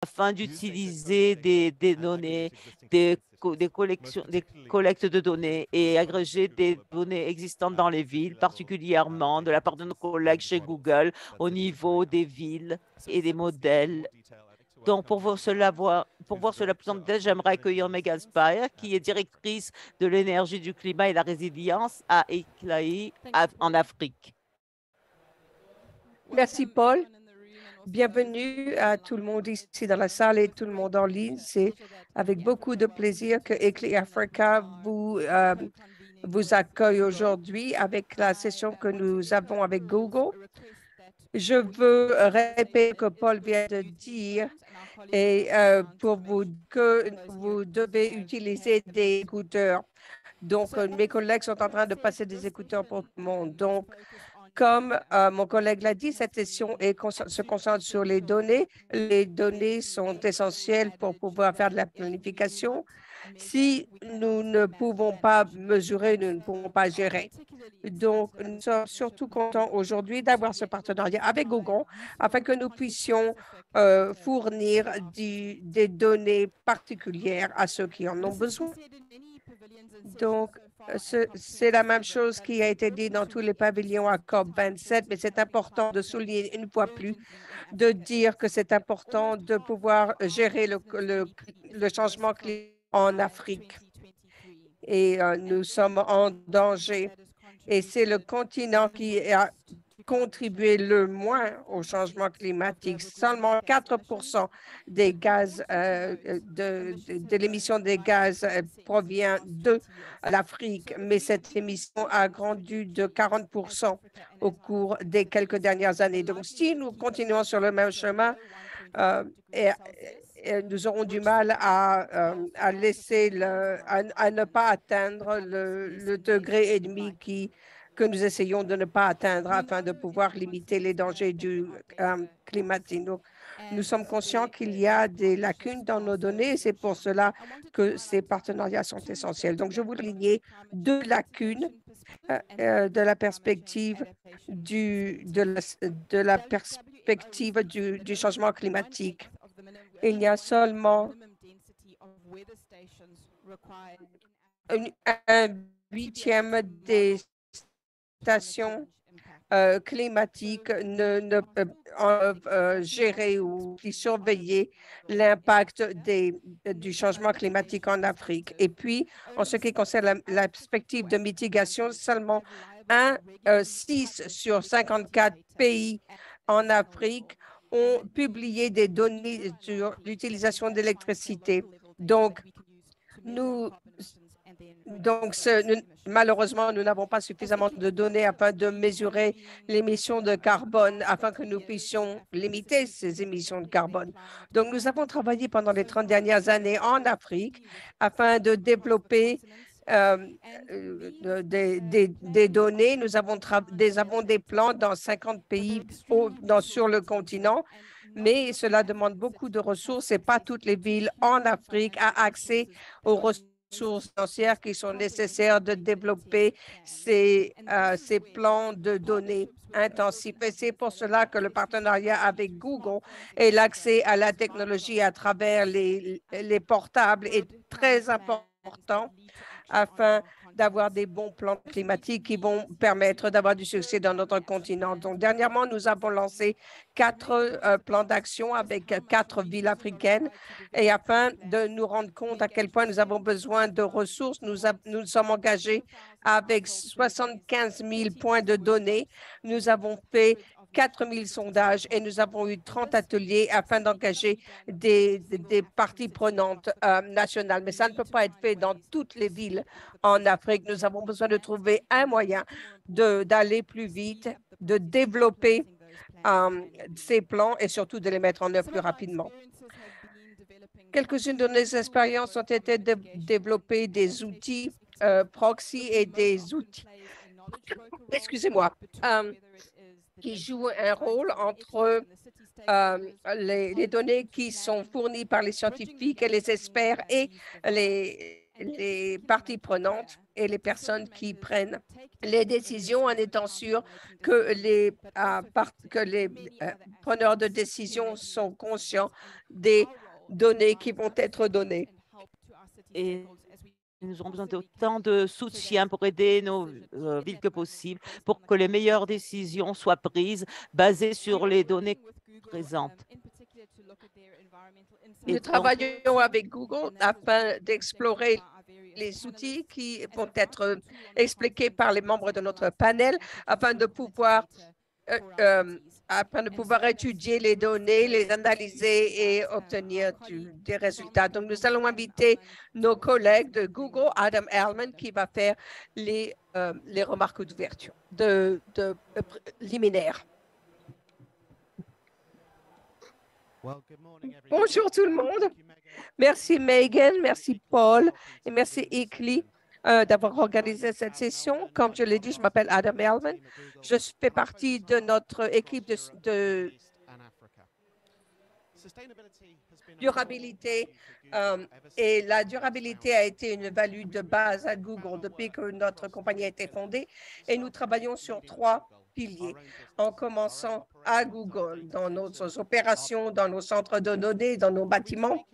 afin d'utiliser des données, des collectes de données et agréger des données existantes dans les villes, particulièrement de la part de nos collègues chez Google au niveau des villes et des modèles. Donc, pour voir cela plus en détail, j'aimerais accueillir Megan Spire, qui est directrice de l'énergie, du climat et la résilience à ECLAI en Afrique. Merci, Paul. Bienvenue à tout le monde ici dans la salle et tout le monde en ligne. C'est avec beaucoup de plaisir que Eclair Africa vous accueille aujourd'hui avec la session que nous avons avec Google. Je veux répéter ce que Paul vient de dire et pour vous que vous devez utiliser des écouteurs. Donc, mes collègues sont en train de passer des écouteurs pour tout le monde. Donc, comme mon collègue l'a dit, cette session se concentre sur les données. Les données sont essentielles pour pouvoir faire de la planification. Si nous ne pouvons pas mesurer, nous ne pouvons pas gérer. Donc, nous sommes surtout contents aujourd'hui d'avoir ce partenariat avec Google afin que nous puissions fournir des données particulières à ceux qui en ont besoin. Donc, c'est la même chose qui a été dit dans tous les pavillons à COP27, mais c'est important de souligner une fois plus, de dire que c'est important de pouvoir gérer le changement climatique en Afrique. Et nous sommes en danger. Et c'est le continent qui a contribué le moins au changement climatique. Seulement 4 des gaz, de l'émission des gaz provient de l'Afrique, mais cette émission a grandi de 40 au cours des quelques dernières années. Donc, si nous continuons sur le même chemin, et nous aurons du mal à ne pas atteindre le degré et demi que nous essayons de ne pas atteindre afin de pouvoir limiter les dangers du climatique. Donc, nous sommes conscients qu'il y a des lacunes dans nos données et c'est pour cela que ces partenariats sont essentiels. Donc, je voulais ligner deux lacunes de la perspective de la perspective du changement climatique. Il y a seulement un huitième des stations climatiques ne peuvent gérer ou surveiller l'impact du changement climatique en Afrique. Et puis, en ce qui concerne la perspective de mitigation, seulement 6 sur 54 pays en Afrique ont publié des données sur l'utilisation d'électricité. Donc, malheureusement, nous n'avons pas suffisamment de données afin de mesurer l'émission de carbone, afin que nous puissions limiter ces émissions de carbone. Donc, nous avons travaillé pendant les 30 dernières années en Afrique afin de développer des données. Nous avons des plans dans 50 pays sur le continent, mais cela demande beaucoup de ressources et pas toutes les villes en Afrique ont accès aux ressources financières qui sont nécessaires de développer ces plans de données intensifs. Et c'est pour cela que le partenariat avec Google et l'accès à la technologie à travers les portables est très important afin d'avoir des bons plans climatiques qui vont permettre d'avoir du succès dans notre continent. Donc, dernièrement, nous avons lancé 4 plans d'action avec 4 villes africaines et afin de nous rendre compte à quel point nous avons besoin de ressources, nous sommes engagés avec 75 000 points de données. Nous avons fait 4 000 sondages et nous avons eu 30 ateliers afin d'engager des parties prenantes nationales. Mais ça ne peut pas être fait dans toutes les villes en Afrique. Nous avons besoin de trouver un moyen d'aller plus vite, de développer ces plans et surtout de les mettre en œuvre plus rapidement. Quelques-unes de nos expériences ont été de développer des outils proxy et des outils, excusez-moi, qui jouent un rôle entre les données qui sont fournies par les scientifiques et les experts et les parties prenantes et les personnes qui prennent les décisions en étant sûr que les preneurs de décision sont conscients des données qui vont être données. Et nous aurons besoin d'autant de soutien pour aider nos villes que possible, pour que les meilleures décisions soient prises basées sur les données présentes. Nous Et donc, travaillons avec Google afin d'explorer les outils qui vont être expliqués par les membres de notre panel afin de pouvoir étudier les données, les analyser et obtenir des résultats. Donc, nous allons inviter nos collègues de Google, Adam Ellman, qui va faire les remarques d'ouverture, liminaires. Bonjour tout le monde. Merci Megan, merci Paul et merci Ikli d'avoir organisé cette session. Comme je l'ai dit, je m'appelle Adam Ellman. Je fais partie de notre équipe de durabilité et la durabilité a été une value de base à Google depuis que notre compagnie a été fondée et nous travaillons sur 3 piliers, en commençant à Google, dans nos opérations, dans nos centres de données, dans nos bâtiments.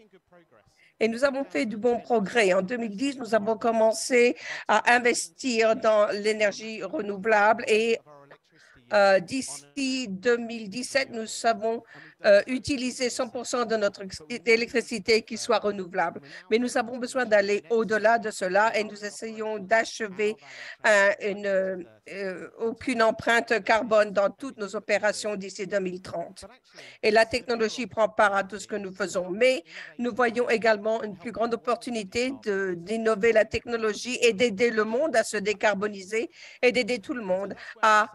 Et nous avons fait du bon progrès. En 2010, nous avons commencé à investir dans l'énergie renouvelable et d'ici 2017, nous savons utiliser 100% de notre électricité qui soit renouvelable. Mais nous avons besoin d'aller au-delà de cela et nous essayons d'achever aucune empreinte carbone dans toutes nos opérations d'ici 2030. Et la technologie prend part à tout ce que nous faisons. Mais nous voyons également une plus grande opportunité d'innover la technologie et d'aider le monde à se décarboniser et d'aider tout le monde à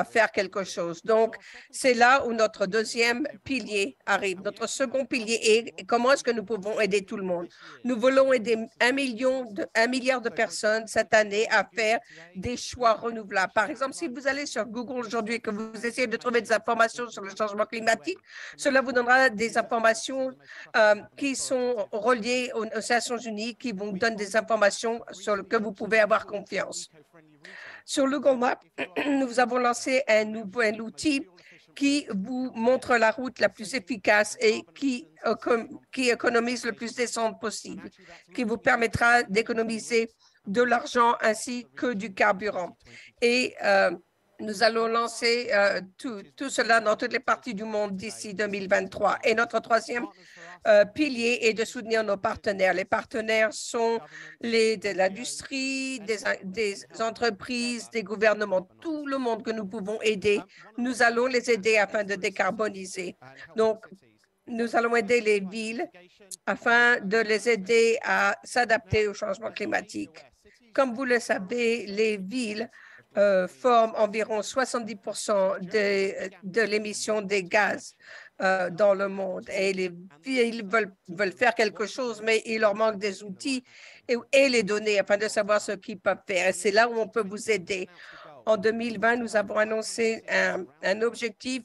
faire quelque chose. Donc, c'est là où notre deuxième pilier arrive. Notre second pilier est comment est-ce que nous pouvons aider tout le monde. Nous voulons aider 1 milliard de personnes cette année à faire des choix renouvelables. Par exemple, si vous allez sur Google aujourd'hui et que vous essayez de trouver des informations sur le changement climatique, cela vous donnera des informations qui sont reliées aux Nations Unies, qui vous donnent des informations sur lesquelles vous pouvez avoir confiance. Sur le Google Maps, nous avons lancé un nouvel outil qui vous montre la route la plus efficace et qui économise le plus d'essence possible, qui vous permettra d'économiser de l'argent ainsi que du carburant. Et nous allons lancer tout cela dans toutes les parties du monde d'ici 2023. Et notre troisième pilier est de soutenir nos partenaires. Les partenaires sont de l'industrie, des entreprises, des gouvernements, tout le monde que nous pouvons aider. Nous allons les aider afin de décarboniser. Donc, nous allons aider les villes afin de les aider à s'adapter au changement climatique. Comme vous le savez, les villes forment environ 70% de l'émission des gaz dans le monde. Et les villes veulent faire quelque chose, mais il leur manque des outils et les données afin de savoir ce qu'ils peuvent faire. Et c'est là où on peut vous aider. En 2020, nous avons annoncé un objectif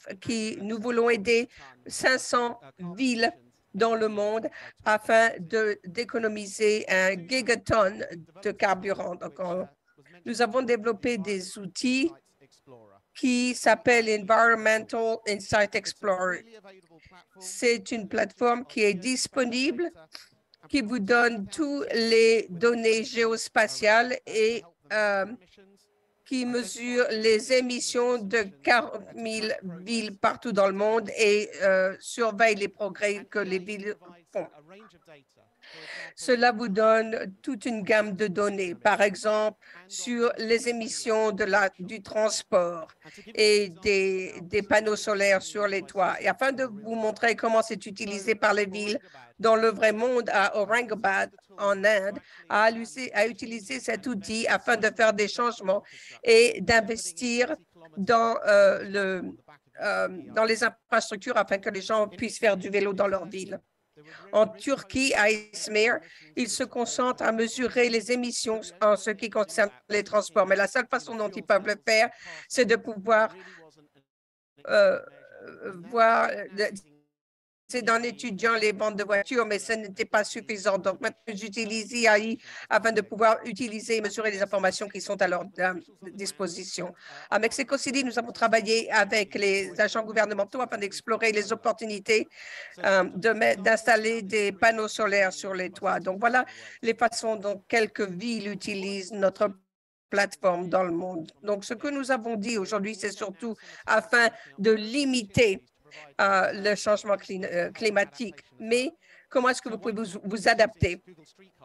nous voulons aider 500 villes dans le monde afin d'économiser 1 gigatonne de carburant. Donc, nous avons développé des outils qui s'appelle Environmental Insight Explorer. C'est une plateforme qui est disponible, qui vous donne toutes les données géospatiales et qui mesure les émissions de 40 000 villes partout dans le monde et surveille les progrès que les villes font. Cela vous donne toute une gamme de données, par exemple, sur les émissions du transport et des panneaux solaires sur les toits. Et afin de vous montrer comment c'est utilisé par les villes dans le vrai monde, à Aurangabad, en Inde, à utiliser cet outil afin de faire des changements et d'investir dans les infrastructures afin que les gens puissent faire du vélo dans leur ville. En Turquie, à Izmir, ils se concentrent à mesurer les émissions en ce qui concerne les transports. Mais la seule façon dont ils peuvent le faire, c'est de pouvoir voir en étudiant les ventes de voitures, mais ce n'était pas suffisant. Donc, maintenant, j'utilise IAI afin de pouvoir utiliser et mesurer les informations qui sont à leur disposition. À Mexico City, nous avons travaillé avec les agents gouvernementaux afin d'explorer les opportunités d'installer des panneaux solaires sur les toits. Donc, voilà les façons dont quelques villes utilisent notre plateforme dans le monde. Donc, ce que nous avons dit aujourd'hui, c'est surtout afin de limiter le changement climatique. Mais comment est-ce que vous pouvez vous adapter?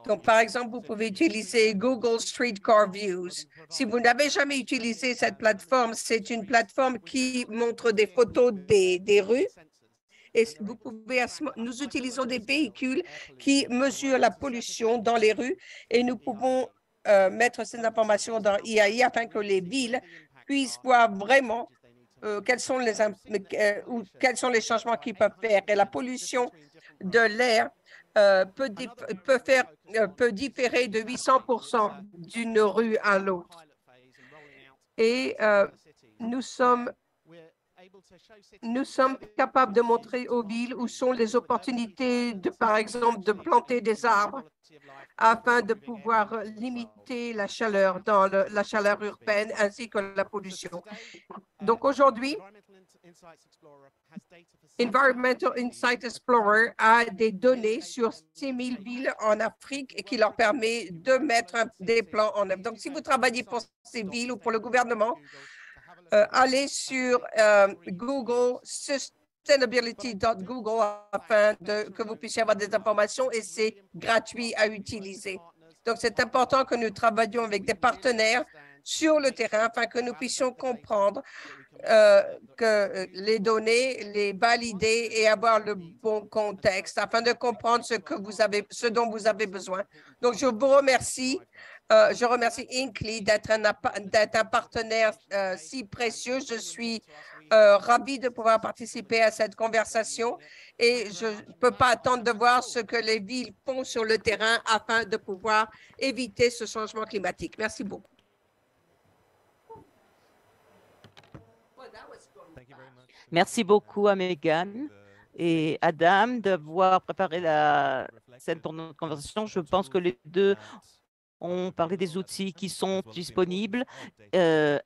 Donc, par exemple, vous pouvez utiliser Google Streetcar Views. Si vous n'avez jamais utilisé cette plateforme, c'est une plateforme qui montre des photos des rues. Et vous pouvez, nous utilisons des véhicules qui mesurent la pollution dans les rues et nous pouvons mettre ces informations dans IAI afin que les villes puissent voir vraiment quels sont les changements qu'ils peuvent faire. Et la pollution de l'air peut différer de 800% d'une rue à l'autre. Et nous sommes capables de montrer aux villes où sont les opportunités, par exemple, de planter des arbres afin de pouvoir limiter la chaleur la chaleur urbaine ainsi que la pollution. Donc aujourd'hui, Environmental Insight Explorer a des données sur 6 000 villes en Afrique et qui leur permet de mettre des plans en œuvre. Donc, si vous travaillez pour ces villes ou pour le gouvernement, allez sur Google sustainability.google afin que vous puissiez avoir des informations et c'est gratuit à utiliser. Donc, c'est important que nous travaillions avec des partenaires sur le terrain afin que nous puissions comprendre que les données, les valider et avoir le bon contexte afin de comprendre ce dont vous avez besoin. Donc, je vous remercie. Je remercie Inkley d'être un partenaire si précieux. Je suis ravie de pouvoir participer à cette conversation et je ne peux pas attendre de voir ce que les villes font sur le terrain afin de pouvoir éviter ce changement climatique. Merci beaucoup. Merci beaucoup à Megan et Adam d'avoir préparé la scène pour notre conversation. Je pense que les deux ont parlé des outils qui sont disponibles,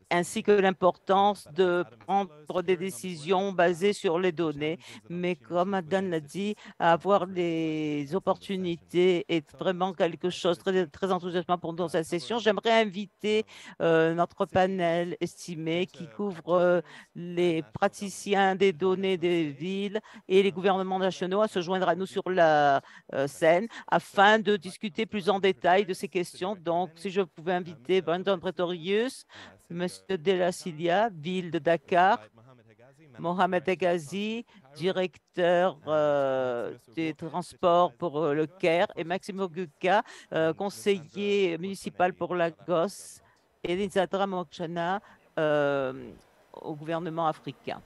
ainsi que l'importance de prendre des décisions basées sur les données. Mais comme Adam l'a dit, avoir des opportunités est vraiment quelque chose de très, très enthousiasmant pour nous dans cette session. J'aimerais inviter notre panel estimé qui couvre les praticiens des données des villes et les gouvernements nationaux à se joindre à nous sur la scène afin de discuter plus en détail de ces questions. Donc, si je pouvais inviter Brandon Pretorius, Monsieur De La Cilia, ville de Dakar, Mohamed Hegazi, directeur des transports pour le Caire, et Maximo Guka, conseiller municipal pour Lagos, et Lizadra Mokchana au gouvernement africain.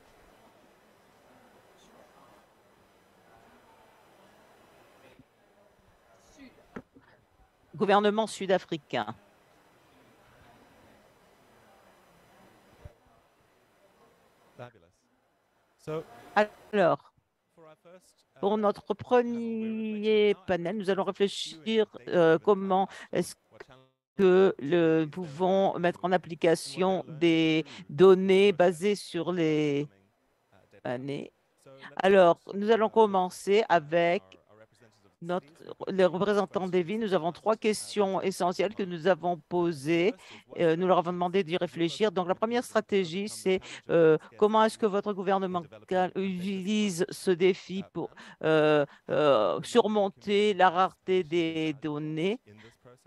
Gouvernement sud-africain. Alors, pour notre premier panel, nous allons réfléchir comment est-ce que nous pouvons mettre en application des données basées sur les années. Alors, nous allons commencer avec les représentants des villes. Nous avons 3 questions essentielles que nous avons posées. Nous leur avons demandé d'y réfléchir. Donc, la première stratégie, c'est comment est-ce que votre gouvernement utilise ce défi pour surmonter la rareté des données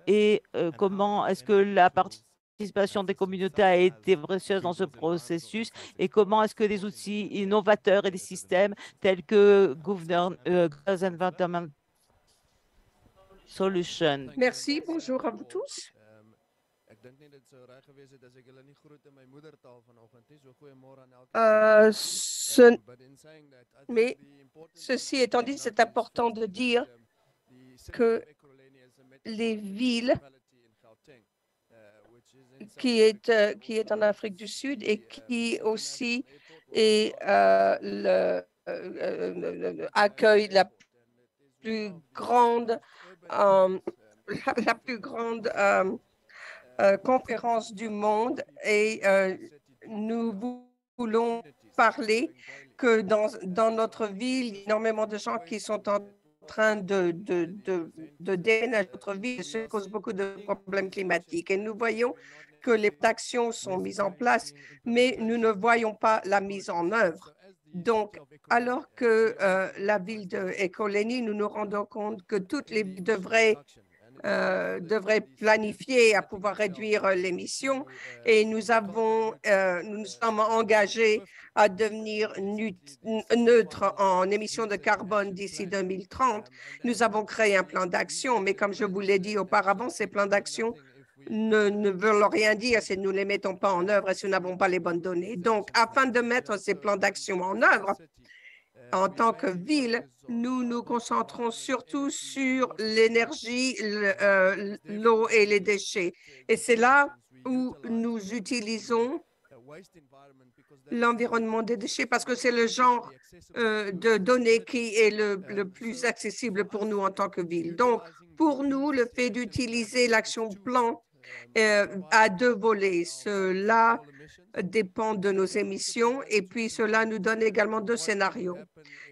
et comment est-ce que la participation des communautés a été précieuse dans ce processus et comment est-ce que des outils innovateurs et des systèmes tels que Environment Solution. Merci, bonjour à vous tous. Mais ceci étant dit, c'est important de dire que les villes qui est en Afrique du Sud et qui aussi est accueille la plus grande, conférence du monde et nous voulons parler que dans notre ville, il y a énormément de gens qui sont en train de déménager notre ville, ce qui cause beaucoup de problèmes climatiques. Et nous voyons que les actions sont mises en place, mais nous ne voyons pas la mise en œuvre. Donc, alors que la ville de Ekoleni, nous nous rendons compte que toutes les villes devraient planifier à pouvoir réduire l'émission et nous sommes engagés à devenir neutres en émissions de carbone d'ici 2030. Nous avons créé un plan d'action, mais comme je vous l'ai dit auparavant, ces plans d'action ne veulent rien dire si nous ne les mettons pas en œuvre et si nous n'avons pas les bonnes données. Donc, afin de mettre ces plans d'action en œuvre, en tant que ville, nous nous concentrons surtout sur l'énergie, l'eau et les déchets. Et c'est là où nous utilisons l'environnement des déchets parce que c'est le genre de données qui est le plus accessible pour nous en tant que ville. Donc, pour nous, le fait d'utiliser l'action plan à deux volets. Cela dépend de nos émissions et puis cela nous donne également deux scénarios.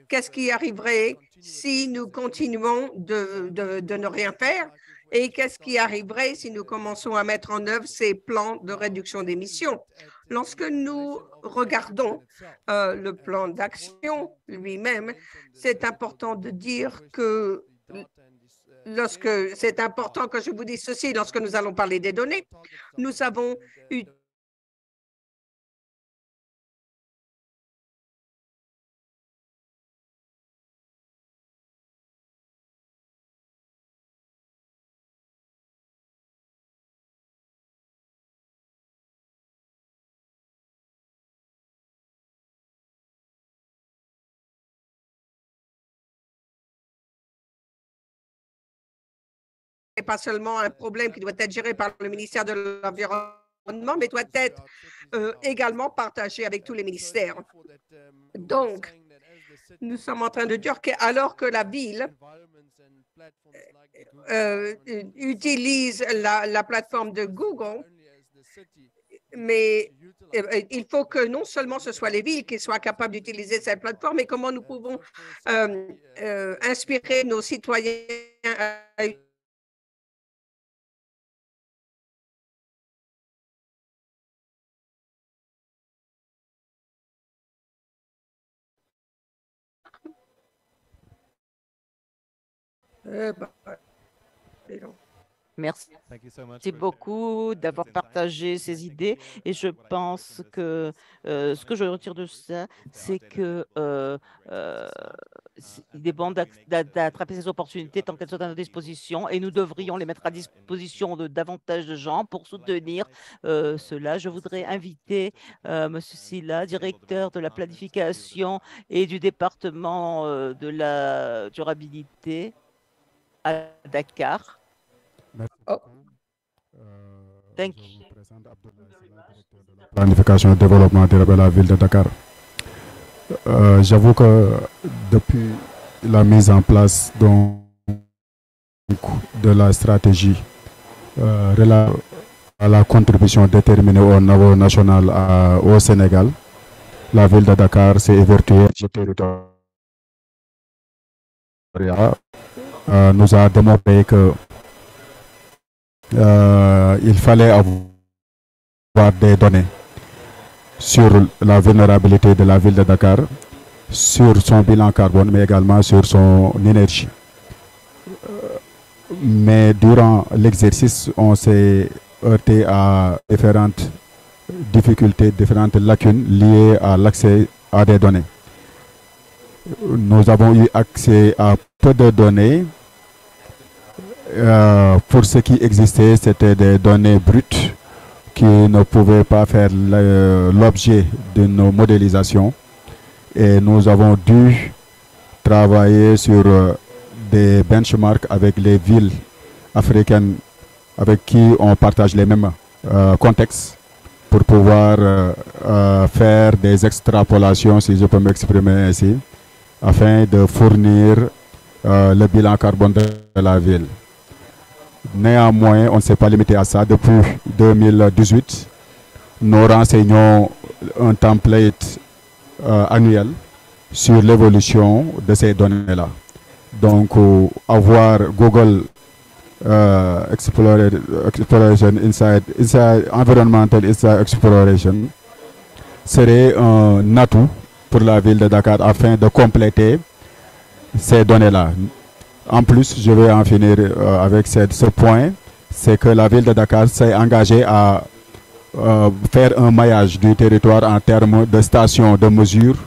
Qu'est-ce qui arriverait si nous continuons de ne rien faire et qu'est-ce qui arriverait si nous commençons à mettre en œuvre ces plans de réduction d'émissions? Lorsque nous regardons le plan d'action lui-même, c'est important de dire que c'est important que je vous dise ceci, lorsque nous allons parler des données, nous avons eu pas seulement un problème qui doit être géré par le ministère de l'Environnement, mais doit être également partagé avec tous les ministères. Donc, nous sommes en train de dire qu'alors que la ville utilise la plateforme de Google, mais il faut que non seulement ce soit les villes qui soient capables d'utiliser cette plateforme, mais comment nous pouvons inspirer nos citoyens à Merci beaucoup d'avoir partagé ces idées et je pense que ce que je retire de ça, c'est que il est bon d'attraper ces opportunités tant qu'elles sont à notre disposition et nous devrions les mettre à disposition de davantage de gens pour soutenir cela. Je voudrais inviter M. Silla, directeur de la planification et du département de la durabilité à Dakar. Merci. Thank Je you. vous présente Abdoulaye Silla, directeur de la planification et développement durable à la ville de Dakar. J'avoue que depuis la mise en place de la stratégie relative à la contribution déterminée au niveau national au Sénégal, la ville de Dakar s'est évertuée au territoire. Nous a démontré que il fallait avoir des données sur la vulnérabilité de la ville de Dakar, sur son bilan carbone, mais également sur son énergie. Mais durant l'exercice, on s'est heurté à différentes difficultés, différentes lacunes liées à l'accès à des données. Nous avons eu accès à peu de données. Pour ce qui existait, c'était des données brutes qui ne pouvaient pas faire l'objet d'une modélisation. Et nous avons dû travailler sur des benchmarks avec les villes africaines avec qui on partage les mêmes contextes pour pouvoir faire des extrapolations, si je peux m'exprimer ainsi, afin de fournir le bilan carbone de la ville. Néanmoins, on ne s'est pas limité à ça. Depuis 2018, nous renseignons un template annuel sur l'évolution de ces données-là. Donc, avoir Google Exploration Environmental Insight Exploration serait un atout pour la ville de Dakar afin de compléter ces données-là. En plus, je vais en finir avec ce point, c'est que la ville de Dakar s'est engagée à faire un maillage du territoire en termes de stations de mesure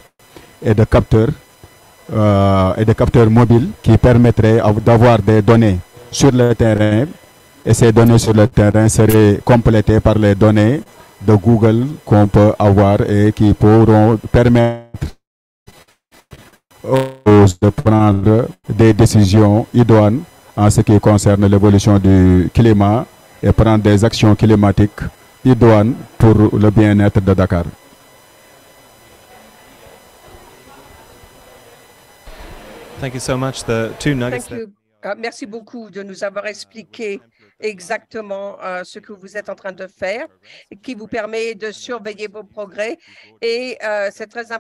et de capteurs mobiles qui permettraient d'avoir des données sur le terrain, et ces données sur le terrain seraient complétées par les données de Google qu'on peut avoir et qui pourront permettre de prendre des décisions idoines en ce qui concerne l'évolution du climat et prendre des actions climatiques idoines pour le bien-être de Dakar. Thank you so much. The two nuggets. Merci beaucoup de nous avoir expliqué exactement ce que vous êtes en train de faire, qui vous permet de surveiller vos progrès. Et c'est très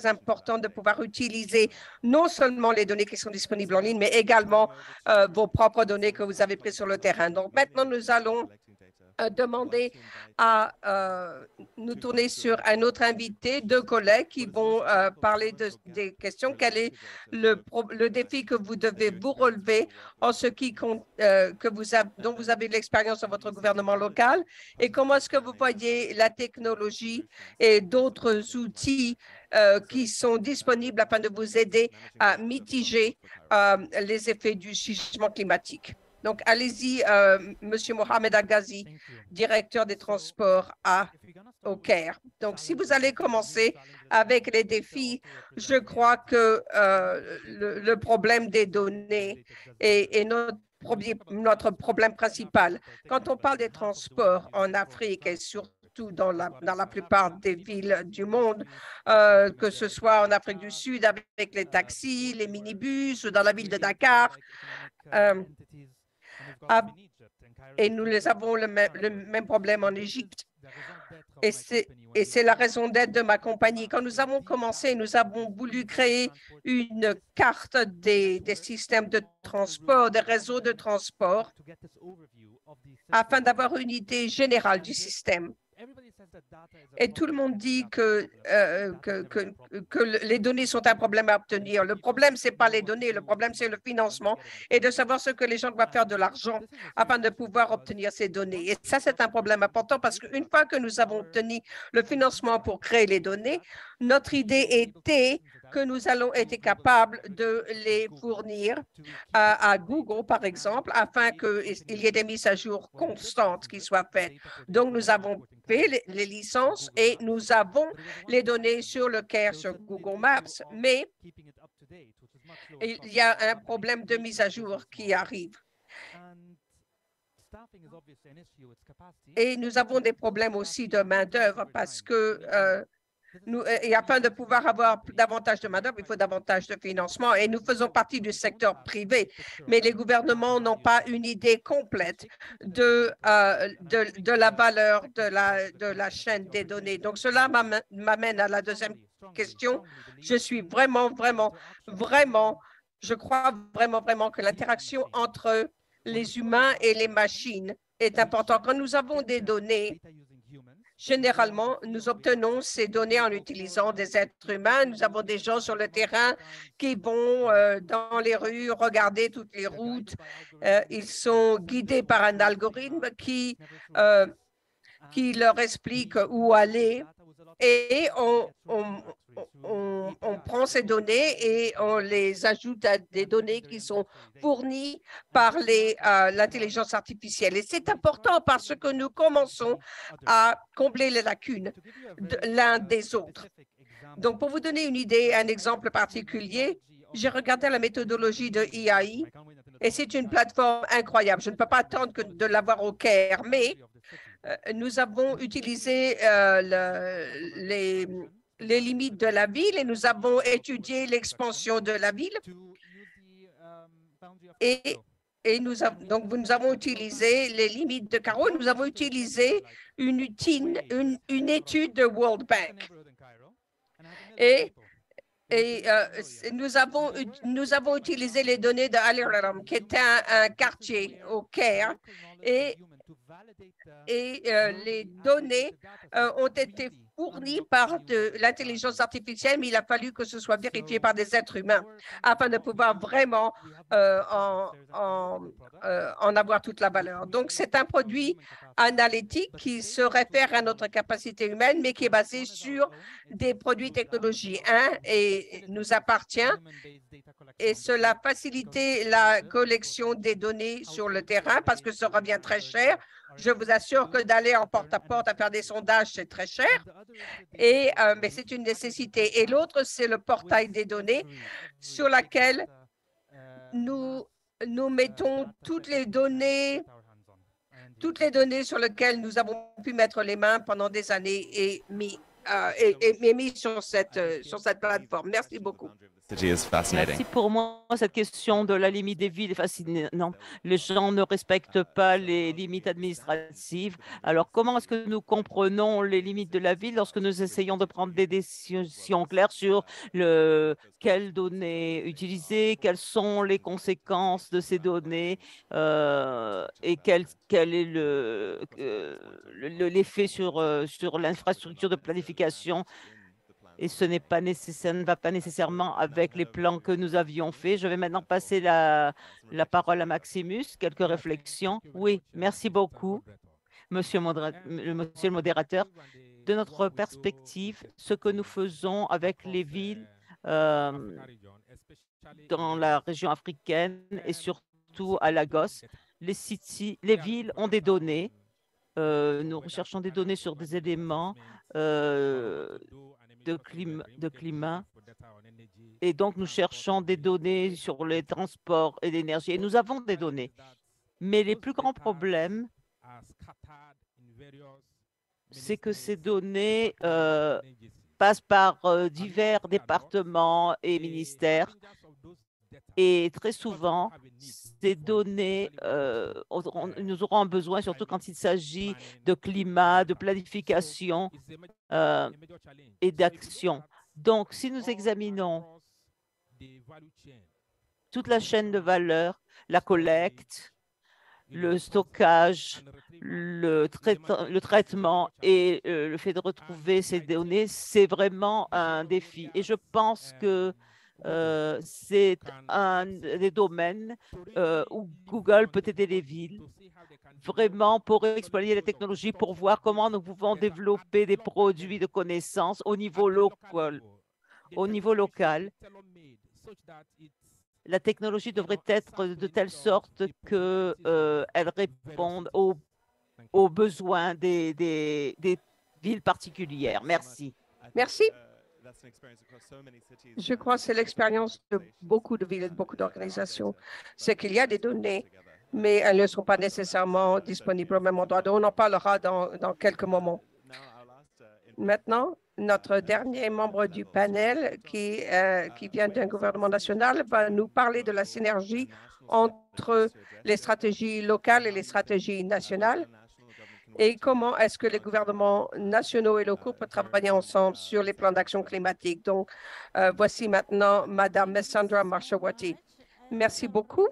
important de pouvoir utiliser non seulement les données qui sont disponibles en ligne, mais également vos propres données que vous avez prises sur le terrain. Donc maintenant, nous allons demander à nous tourner sur un autre invité, deux collègues qui vont parler des questions. Quel est le défi que vous devez vous relever en ce qui compte, dont vous avez de l'expérience dans votre gouvernement local, et comment est-ce que vous voyez la technologie et d'autres outils qui sont disponibles afin de vous aider à mitiger les effets du changement climatique. Donc, allez-y, Monsieur Mohamed Agazi, directeur des transports au Caire. Donc, si vous allez commencer avec les défis, je crois que le problème des données est notre problème principal. Quand on parle des transports en Afrique et surtout dans la plupart des villes du monde, que ce soit en Afrique du Sud avec les taxis, les minibus, ou dans la ville de Dakar, et nous avons le même problème en Égypte. Et c'est la raison d'être de ma compagnie. Quand nous avons commencé, nous avons voulu créer une carte des systèmes de transport, des réseaux de transport, afin d'avoir une idée générale du système. Et tout le monde dit que les données sont un problème à obtenir. Le problème, ce n'est pas les données, le problème, c'est le financement et de savoir ce que les gens doivent faire de l'argent afin de pouvoir obtenir ces données. Et ça, c'est un problème important parce qu'une fois que nous avons obtenu le financement pour créer les données, notre idée était que nous allons être capables de les fournir à Google, par exemple, afin qu'il y ait des mises à jour constantes qui soient faites. Donc, nous avons fait les licences et nous avons les données sur le Caire, sur Google Maps, mais il y a un problème de mise à jour qui arrive. Et nous avons des problèmes aussi de main-d'œuvre parce que et afin de pouvoir avoir davantage de main-d'œuvre, il faut davantage de financement. Et nous faisons partie du secteur privé, mais les gouvernements n'ont pas une idée complète de la valeur de la chaîne des données. Donc, cela m'amène à la deuxième question. Je suis je crois vraiment que l'interaction entre les humains et les machines est importante. Quand nous avons des données, généralement, nous obtenons ces données en utilisant des êtres humains. Nous avons des gens sur le terrain qui vont dans les rues regarder toutes les routes. Ils sont guidés par un algorithme qui leur explique où aller. Et on prend ces données et on les ajoute à des données qui sont fournies par l'intelligence artificielle. Et c'est important parce que nous commençons à combler les lacunes l'un des autres. Donc, pour vous donner une idée, un exemple particulier, j'ai regardé la méthodologie de EIE et c'est une plateforme incroyable. Je ne peux pas attendre de l'avoir au Caire, mais nous avons utilisé les limites de la ville et nous avons étudié l'expansion de la ville. Et nous avons utilisé les limites de Cairo. Nous avons utilisé une étude de World Bank. Et nous avons utilisé les données de Al Araram, qui était un quartier au Caire. Et les données ont été fournies par de l'intelligence artificielle, mais il a fallu que ce soit vérifié par des êtres humains afin de pouvoir vraiment en avoir toute la valeur. Donc, c'est un produit analytique qui se réfère à notre capacité humaine, mais qui est basé sur des produits technologie et nous appartient. Et cela facilite la collection des données sur le terrain parce que ça revient très cher. Je vous assure que d'aller en porte-à-porte à faire des sondages, c'est très cher, mais c'est une nécessité. Et l'autre, c'est le portail des données sur lequel nous mettons toutes les données sur lesquelles nous avons pu mettre les mains pendant des années et mis sur cette plateforme. Merci beaucoup. Merci. Pour moi, cette question de la limite des villes est fascinante. Les gens ne respectent pas les limites administratives. Alors, comment est-ce que nous comprenons les limites de la ville lorsque nous essayons de prendre des décisions claires sur quelles données utiliser, quelles sont les conséquences de ces données et quel est l'effet sur l'infrastructure de planification? Et ce ne va pas nécessairement avec les plans que nous avions faits. Je vais maintenant passer la parole à Maximus. Quelques réflexions. Oui, merci beaucoup, monsieur le modérateur. De notre perspective, ce que nous faisons avec les villes dans la région africaine et surtout à Lagos, les villes ont des données. Nous recherchons des données sur des éléments de climat. Et donc, nous cherchons des données sur les transports et l'énergie. Et nous avons des données. Mais les plus grands problèmes, c'est que ces données passent par divers départements et ministères. Et très souvent, ces données, nous aurons besoin, surtout quand il s'agit de climat, de planification et d'action. Donc, si nous examinons toute la chaîne de valeur, la collecte, le stockage, le traitement et le fait de retrouver ces données, c'est vraiment un défi. Et je pense que c'est un des domaines où Google peut aider les villes vraiment pour exploiter les technologies, pour voir comment nous pouvons développer des produits de connaissances au niveau local. La technologie devrait être de telle sorte qu'elle réponde aux besoins des villes particulières. Merci. Merci. Je crois que c'est l'expérience de beaucoup de villes et de beaucoup d'organisations. C'est qu'il y a des données, mais elles ne sont pas nécessairement disponibles au même endroit. On en parlera dans quelques moments. Maintenant, notre dernier membre du panel, qui vient d'un gouvernement national, va nous parler de la synergie entre les stratégies locales et les stratégies nationales et comment est-ce que les gouvernements nationaux et locaux peuvent travailler ensemble sur les plans d'action climatique. Donc, voici maintenant Madame Messandra Marshawati. Merci beaucoup.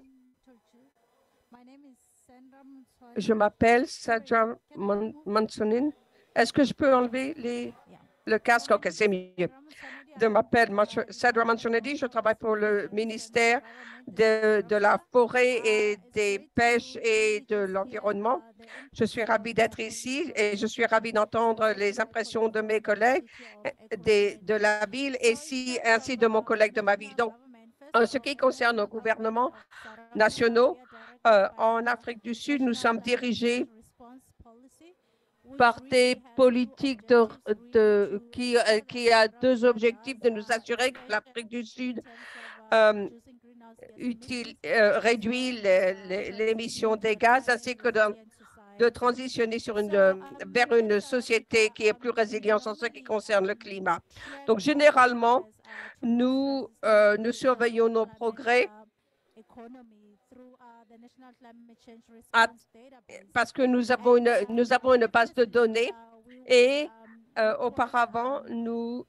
Je m'appelle Sadra Mansonin. Est-ce que je peux enlever le casque? OK, c'est mieux. Je m'appelle Sadra Mansounedi. Je travaille pour le ministère de la Forêt et des Pêches et de l'Environnement. Je suis ravie d'être ici et je suis ravie d'entendre les impressions de mes collègues de la ville et ainsi de mon collègue de ma ville. Donc, en ce qui concerne nos gouvernements nationaux, en Afrique du Sud, nous sommes dirigés par des politiques qui a deux objectifs: de nous assurer que l'Afrique du Sud réduit l'émission des gaz, ainsi que de transitionner vers une société qui est plus résiliente en ce qui concerne le climat. Donc, généralement, nous surveillons nos progrès parce que nous avons une base de données et auparavant, nous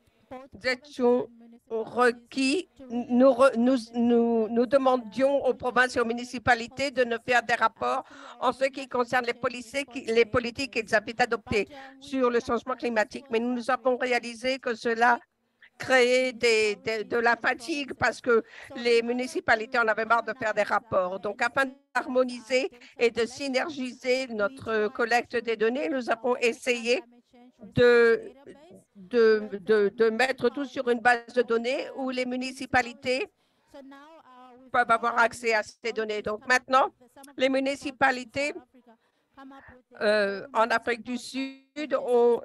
étions requis, nous demandions aux provinces et aux municipalités de nous faire des rapports en ce qui concerne les politiques qu'ils avaient adoptées sur le changement climatique. Mais nous avons réalisé que cela créait de la fatigue parce que les municipalités en avaient marre de faire des rapports. Donc, afin d'harmoniser et de synergiser notre collecte des données, nous avons essayé de mettre tout sur une base de données où les municipalités peuvent avoir accès à ces données. Donc maintenant, les municipalités en Afrique du Sud ont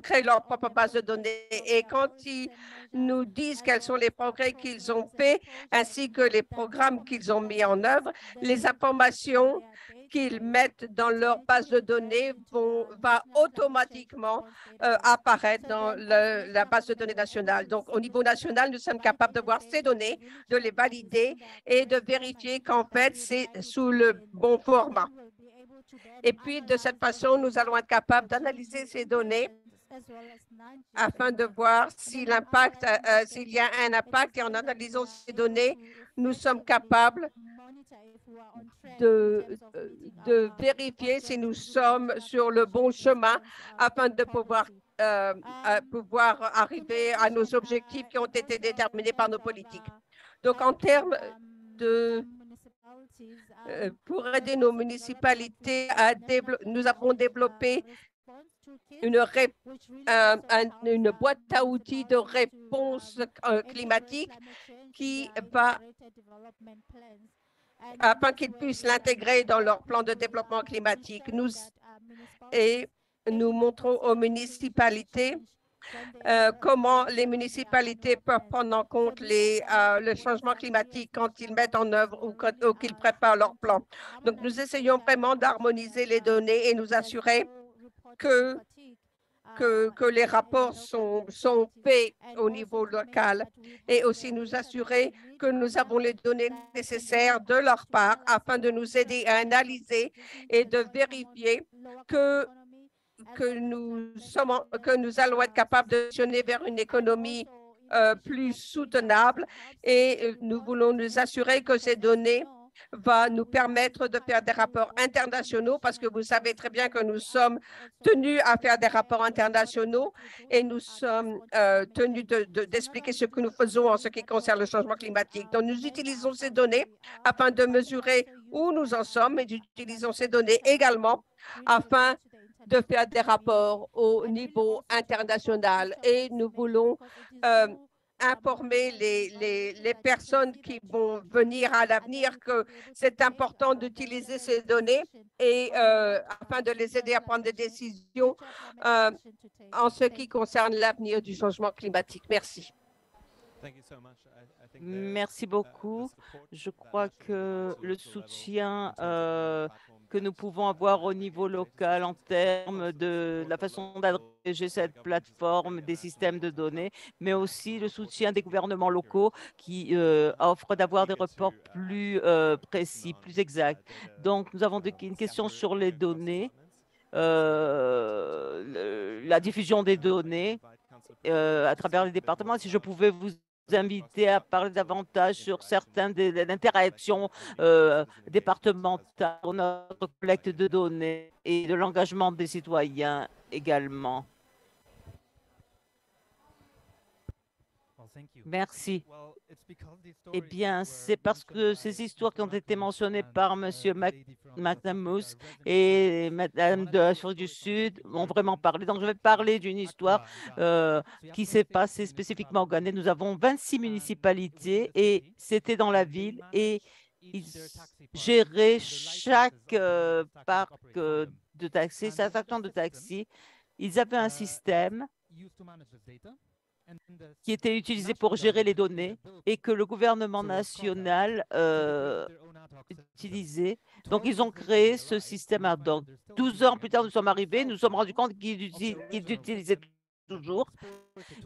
créé leur propre base de données. Et quand ils nous disent quels sont les progrès qu'ils ont faits, ainsi que les programmes qu'ils ont mis en œuvre, les informations qu'ils mettent dans leur base de données va automatiquement apparaître dans la base de données nationale. Donc, au niveau national, nous sommes capables de voir ces données, de les valider et de vérifier qu'en fait, c'est sous le bon format. Et puis, de cette façon, nous allons être capables d'analyser ces données afin de voir s'il y a un impact. Et en analysant ces données, nous sommes capables de vérifier si nous sommes sur le bon chemin afin de pouvoir arriver à nos objectifs qui ont été déterminés par nos politiques. Donc, en termes pour aider nos municipalités nous avons développé une boîte à outils de réponse climatique qui va afin qu'ils puissent l'intégrer dans leur plan de développement climatique. Nous montrons aux municipalités comment les municipalités peuvent prendre en compte le changement climatique quand ils mettent en œuvre ou qu'ils préparent leur plan. Donc, nous essayons vraiment d'harmoniser les données et nous assurer que les rapports sont faits au niveau local et aussi nous assurer que nous avons les données nécessaires de leur part afin de nous aider à analyser et de vérifier que nous allons être capables de fonctionner vers une économie plus soutenable et nous voulons nous assurer que ces données va nous permettre de faire des rapports internationaux parce que vous savez très bien que nous sommes tenus à faire des rapports internationaux et nous sommes tenus d'expliquer ce que nous faisons en ce qui concerne le changement climatique. Donc, nous utilisons ces données afin de mesurer où nous en sommes et nous utilisons ces données également afin de faire des rapports au niveau international et nous voulons informer les personnes qui vont venir à l'avenir que c'est important d'utiliser ces données et afin de les aider à prendre des décisions en ce qui concerne l'avenir du changement climatique. Merci. Merci beaucoup. Je crois que le soutien que nous pouvons avoir au niveau local en termes de la façon d'adresser cette plateforme des systèmes de données, mais aussi le soutien des gouvernements locaux qui offrent d'avoir des reports plus précis, plus exacts. Donc, nous avons une question sur les données, la diffusion des données à travers les départements. Si je pouvais vous inviter à parler davantage sur certaines des interactions départementales pour notre collecte de données et de l'engagement des citoyens également. Merci. Eh bien, c'est parce que ces histoires qui ont été mentionnées par M. McNamous et Mme de l'Afrique du Sud ont vraiment parlé. Donc, je vais parler d'une histoire qui s'est passée spécifiquement au Ghana. Nous avons 26 municipalités et c'était dans la ville et ils géraient chaque parc de taxi, chaque station de taxi. Ils avaient un système qui était utilisé pour gérer les données et que le gouvernement national utilisés. Donc, ils ont créé ce système ad hoc. 12 heures plus tard, nous sommes arrivés, nous nous sommes rendus compte qu'ils utilisaient toujours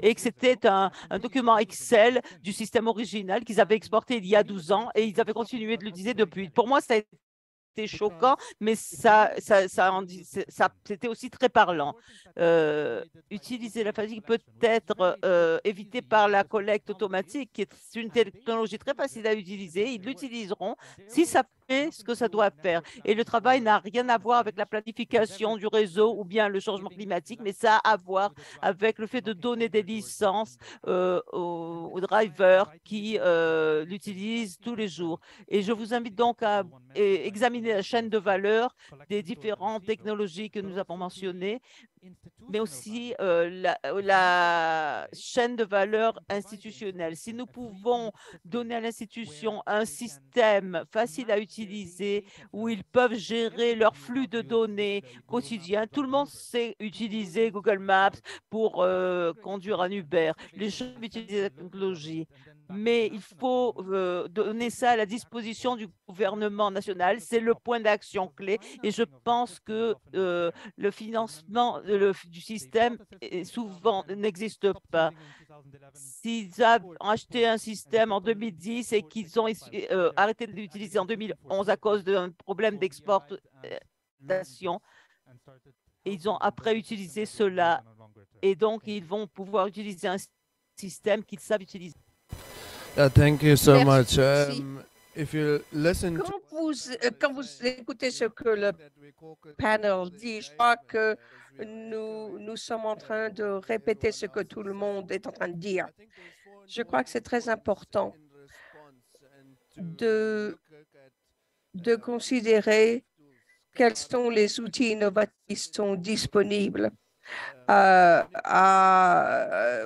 et que c'était un document Excel du système original qu'ils avaient exporté il y a 12 ans et ils avaient continué de l'utiliser depuis. Pour moi, ça a été choquant, mais c'était aussi très parlant. Utiliser la fatigue peut être évité par la collecte automatique, qui est une technologie très facile à utiliser. Ils l'utiliseront si ça fait ce que ça doit faire. Et le travail n'a rien à voir avec la planification du réseau ou bien le changement climatique, mais ça a à voir avec le fait de donner des licences aux drivers qui l'utilisent tous les jours. Et je vous invite donc à examiner la chaîne de valeur des différentes technologies que nous avons mentionnées, mais aussi la chaîne de valeur institutionnelle. Si nous pouvons donner à l'institution un système facile à utiliser où ils peuvent gérer leur flux de données quotidien, tout le monde sait utiliser Google Maps pour conduire un Uber. Les gens utilisent la technologie, mais il faut donner ça à la disposition du gouvernement national. C'est le point d'action clé et je pense que le financement du système souvent n'existe pas. S'ils ont acheté un système en 2010 et qu'ils ont arrêté de l'utiliser en 2011 à cause d'un problème d'exportation, ils ont après utilisé cela et donc ils vont pouvoir utiliser un système qu'ils savent utiliser. Thank you so much. Merci. If you listen Quand vous écoutez ce que le panel dit, je crois que nous sommes en train de répéter ce que tout le monde est en train de dire. Je crois que c'est très important de considérer quels sont les outils innovatifs qui sont disponibles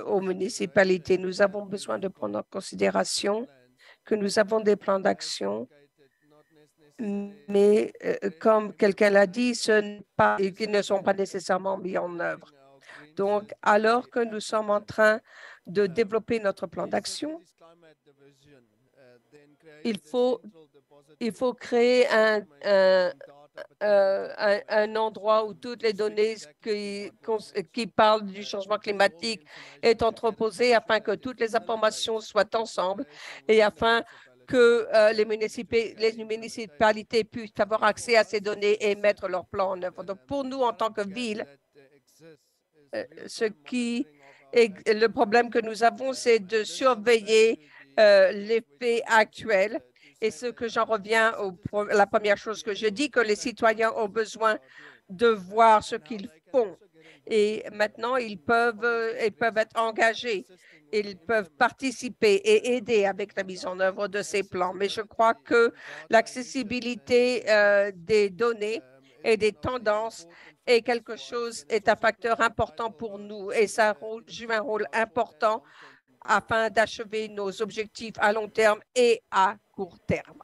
aux municipalités. Nous avons besoin de prendre en considération que nous avons des plans d'action, mais comme quelqu'un l'a dit, ils ne sont pas nécessairement mis en œuvre. Donc, alors que nous sommes en train de développer notre plan d'action, il faut créer un endroit où toutes les données qui parlent du changement climatique est entreposées afin que toutes les informations soient ensemble et afin que les municipalités puissent avoir accès à ces données et mettre leur plan en œuvre. Donc, pour nous, en tant que ville, le problème que nous avons, c'est de surveiller l'effet actuel. Et ce que j'en reviens à la première chose que je dis, que les citoyens ont besoin de voir ce qu'ils font. Et maintenant, ils peuvent être engagés, ils peuvent participer et aider avec la mise en œuvre de ces plans. Mais je crois que l'accessibilité des données et des tendances est un facteur important pour nous et ça joue un rôle important afin d'achever nos objectifs à long terme et à court terme.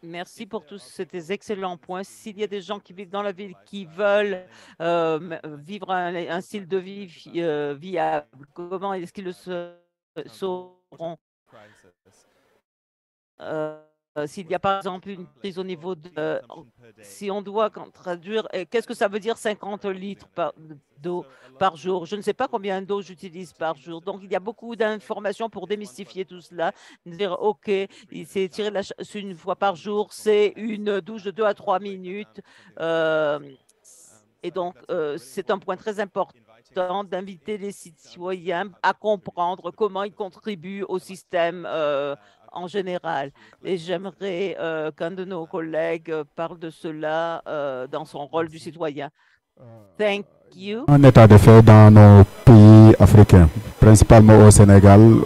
Merci pour tous ces excellents points. S'il y a des gens qui vivent dans la ville qui veulent vivre un style de vie viable, comment est-ce qu'ils le sauront? S'il y a par exemple une prise au niveau de… si on doit traduire, qu'est-ce que ça veut dire 50 litres d'eau par jour? Je ne sais pas combien d'eau j'utilise par jour. Donc, il y a beaucoup d'informations pour démystifier tout cela. Dire, OK, c'est tiré une fois par jour, c'est une douche de 2 à 3 minutes. Et donc, c'est un point très important d'inviter les citoyens à comprendre comment ils contribuent au système en général. Et j'aimerais qu'un de nos collègues parle de cela dans son rôle du citoyen. Thank you. Un état de fait dans nos pays africains, principalement au Sénégal,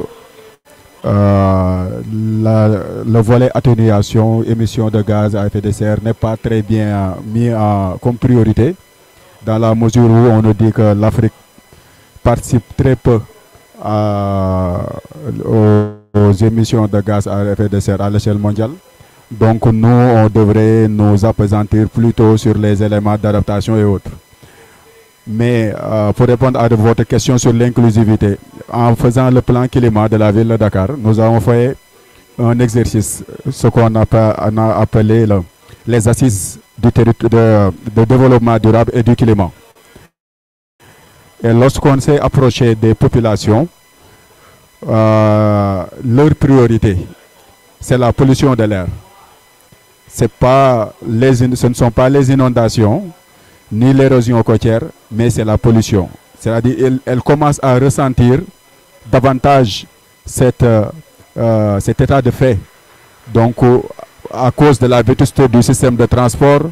le volet atténuation, émissions de gaz à effet de serre n'est pas très bien mis comme priorité, dans la mesure où on nous dit que l'Afrique participe très peu aux émissions de gaz à effet de serre à l'échelle mondiale. Donc nous, on devrait nous appesantir plutôt sur les éléments d'adaptation et autres. Mais pour répondre à votre question sur l'inclusivité, en faisant le plan climat de la ville de Dakar, nous avons fait un exercice, ce qu'on a appelé les assises de développement durable et du climat. Et lorsqu'on s'est approché des populations, leur priorité, c'est la pollution de l'air. Ce ne sont pas les inondations, ni l'érosion côtière, mais c'est la pollution. C'est-à-dire qu'elle commence à ressentir davantage cet état de fait. Donc, à cause de la vétusté du système de transport,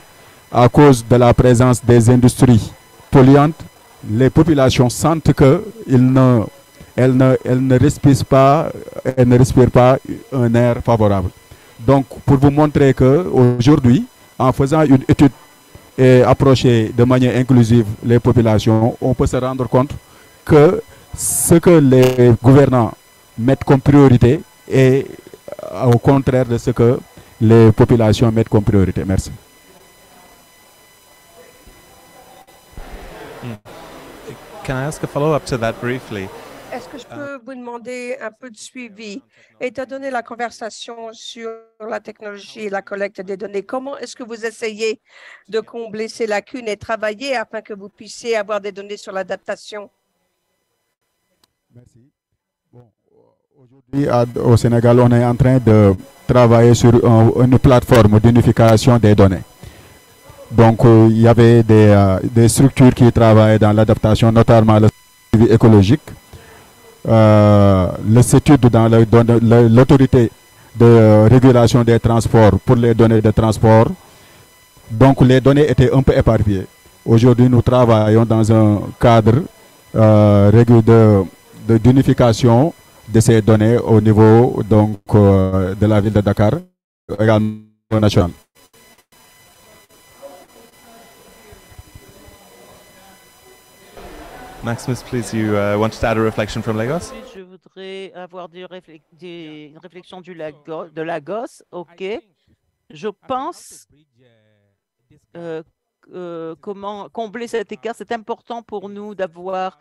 à cause de la présence des industries polluantes, les populations sentent qu'elles ne respirent pas un air favorable. Donc, pour vous montrer qu'aujourd'hui, en faisant une étude et approcher de manière inclusive les populations, on peut se rendre compte que ce que les gouvernants mettent comme priorité est au contraire de ce que les populations mettent comme priorité. Merci. Can I ask a follow-up to that briefly? Est-ce que je peux vous demander un peu de suivi? Étant donné la conversation sur la technologie et la collecte des données, comment est-ce que vous essayez de combler ces lacunes et travailler afin que vous puissiez avoir des données sur l'adaptation? Merci. Bon, aujourd'hui, au Sénégal, on est en train de travailler sur une plateforme d'unification des données. Donc, il y avait des structures qui travaillent dans l'adaptation, notamment le suivi écologique. Le CETUD dans l'autorité de régulation des transports pour les données de transport. Donc les données étaient un peu éparpillées. Aujourd'hui, nous travaillons dans un cadre d'unification de ces données au niveau donc, de la ville de Dakar, également national. Maximus, please, you wanted to add a reflection from Lagos? Je voudrais avoir une réflexion de Lagos. OK. Je pense comment combler cet écart. C'est important pour nous d'avoir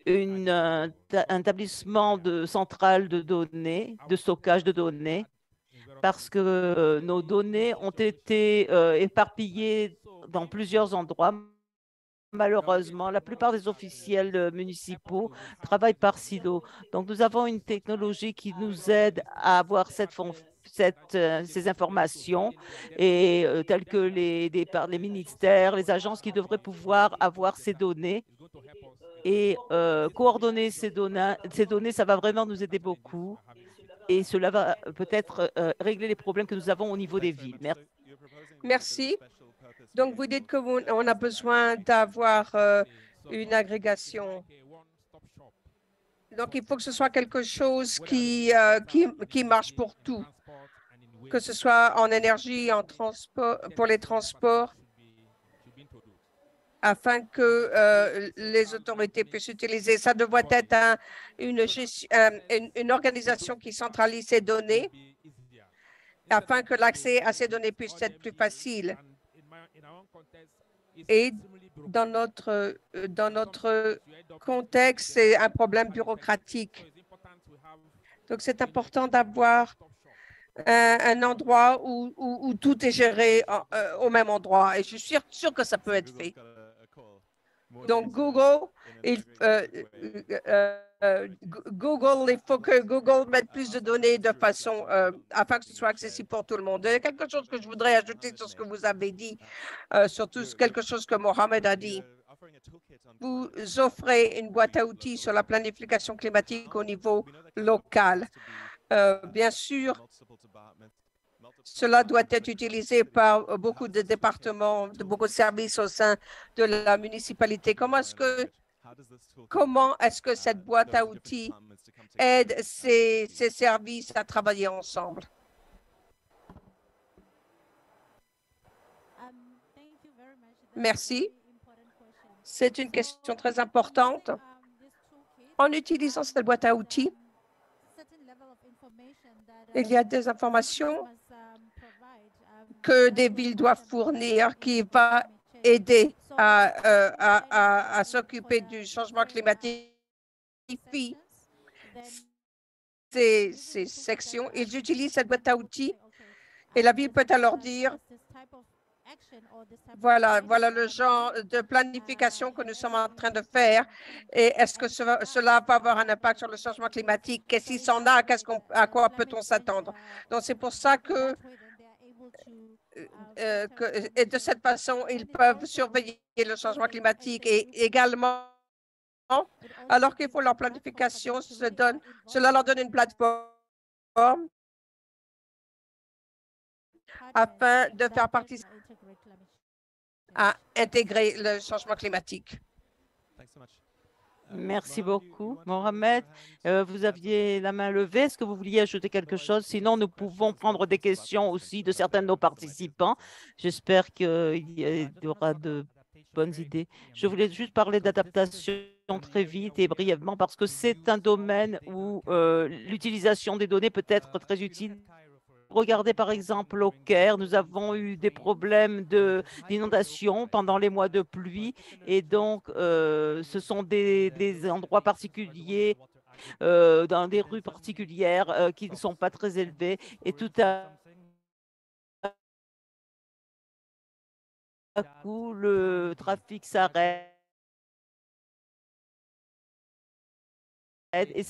un établissement de centrale de données, de stockage de données, parce que nos données ont été éparpillées dans plusieurs endroits. Malheureusement, la plupart des officiels municipaux travaillent par silo. Donc, nous avons une technologie qui nous aide à avoir ces informations, et telles que les ministères, les agences qui devraient pouvoir avoir ces données et coordonner ces données, ça va vraiment nous aider beaucoup. Et cela va peut-être régler les problèmes que nous avons au niveau des villes. Merci. Merci. Donc, vous dites qu'on a besoin d'avoir une agrégation. Donc, il faut que ce soit quelque chose qui marche pour tout, que ce soit en énergie, en transport, pour les transports, afin que les autorités puissent utiliser. Ça devrait être une organisation qui centralise ces données, afin que l'accès à ces données puisse être plus facile. Et dans notre contexte, c'est un problème bureaucratique. Donc, c'est important d'avoir un endroit où tout est géré au même endroit. Et je suis sûre que ça peut être fait. Donc, Google, il faut que Google mette plus de données de façon afin que ce soit accessible pour tout le monde. Il y a quelque chose que je voudrais ajouter sur ce que vous avez dit, surtout quelque chose que Mohamed a dit. Vous offrez une boîte à outils sur la planification climatique au niveau local. Bien sûr, cela doit être utilisé par beaucoup de départements, de beaucoup de services au sein de la municipalité. Comment est-ce que cette boîte à outils aide ces services à travailler ensemble? Merci. C'est une question très importante. En utilisant cette boîte à outils, il y a des informations que des villes doivent fournir qui va aider à s'occuper du changement climatique. ces sections, ils utilisent cette boîte à outils et la ville peut alors dire voilà le genre de planification que nous sommes en train de faire et est-ce que cela va avoir un impact sur le changement climatique? Qu'est-ce qu'il s'en a? À quoi peut-on s'attendre? Donc, c'est pour ça que et de cette façon, ils peuvent surveiller le changement climatique et également, alors qu'ils font leur planification, cela leur donne une plateforme afin de faire participer à intégrer le changement climatique. Merci beaucoup, Mohamed. Vous aviez la main levée. Est-ce que vous vouliez ajouter quelque chose? Sinon, nous pouvons prendre des questions aussi de certains de nos participants. J'espère qu'il y aura de bonnes idées. Je voulais juste parler d'adaptation très vite et brièvement parce que c'est un domaine où l'utilisation des données peut être très utile. Regardez par exemple au Caire, nous avons eu des problèmes d'inondation pendant les mois de pluie et donc ce sont des endroits particuliers, dans des rues particulières qui ne sont pas très élevées et tout à coup le trafic s'arrête et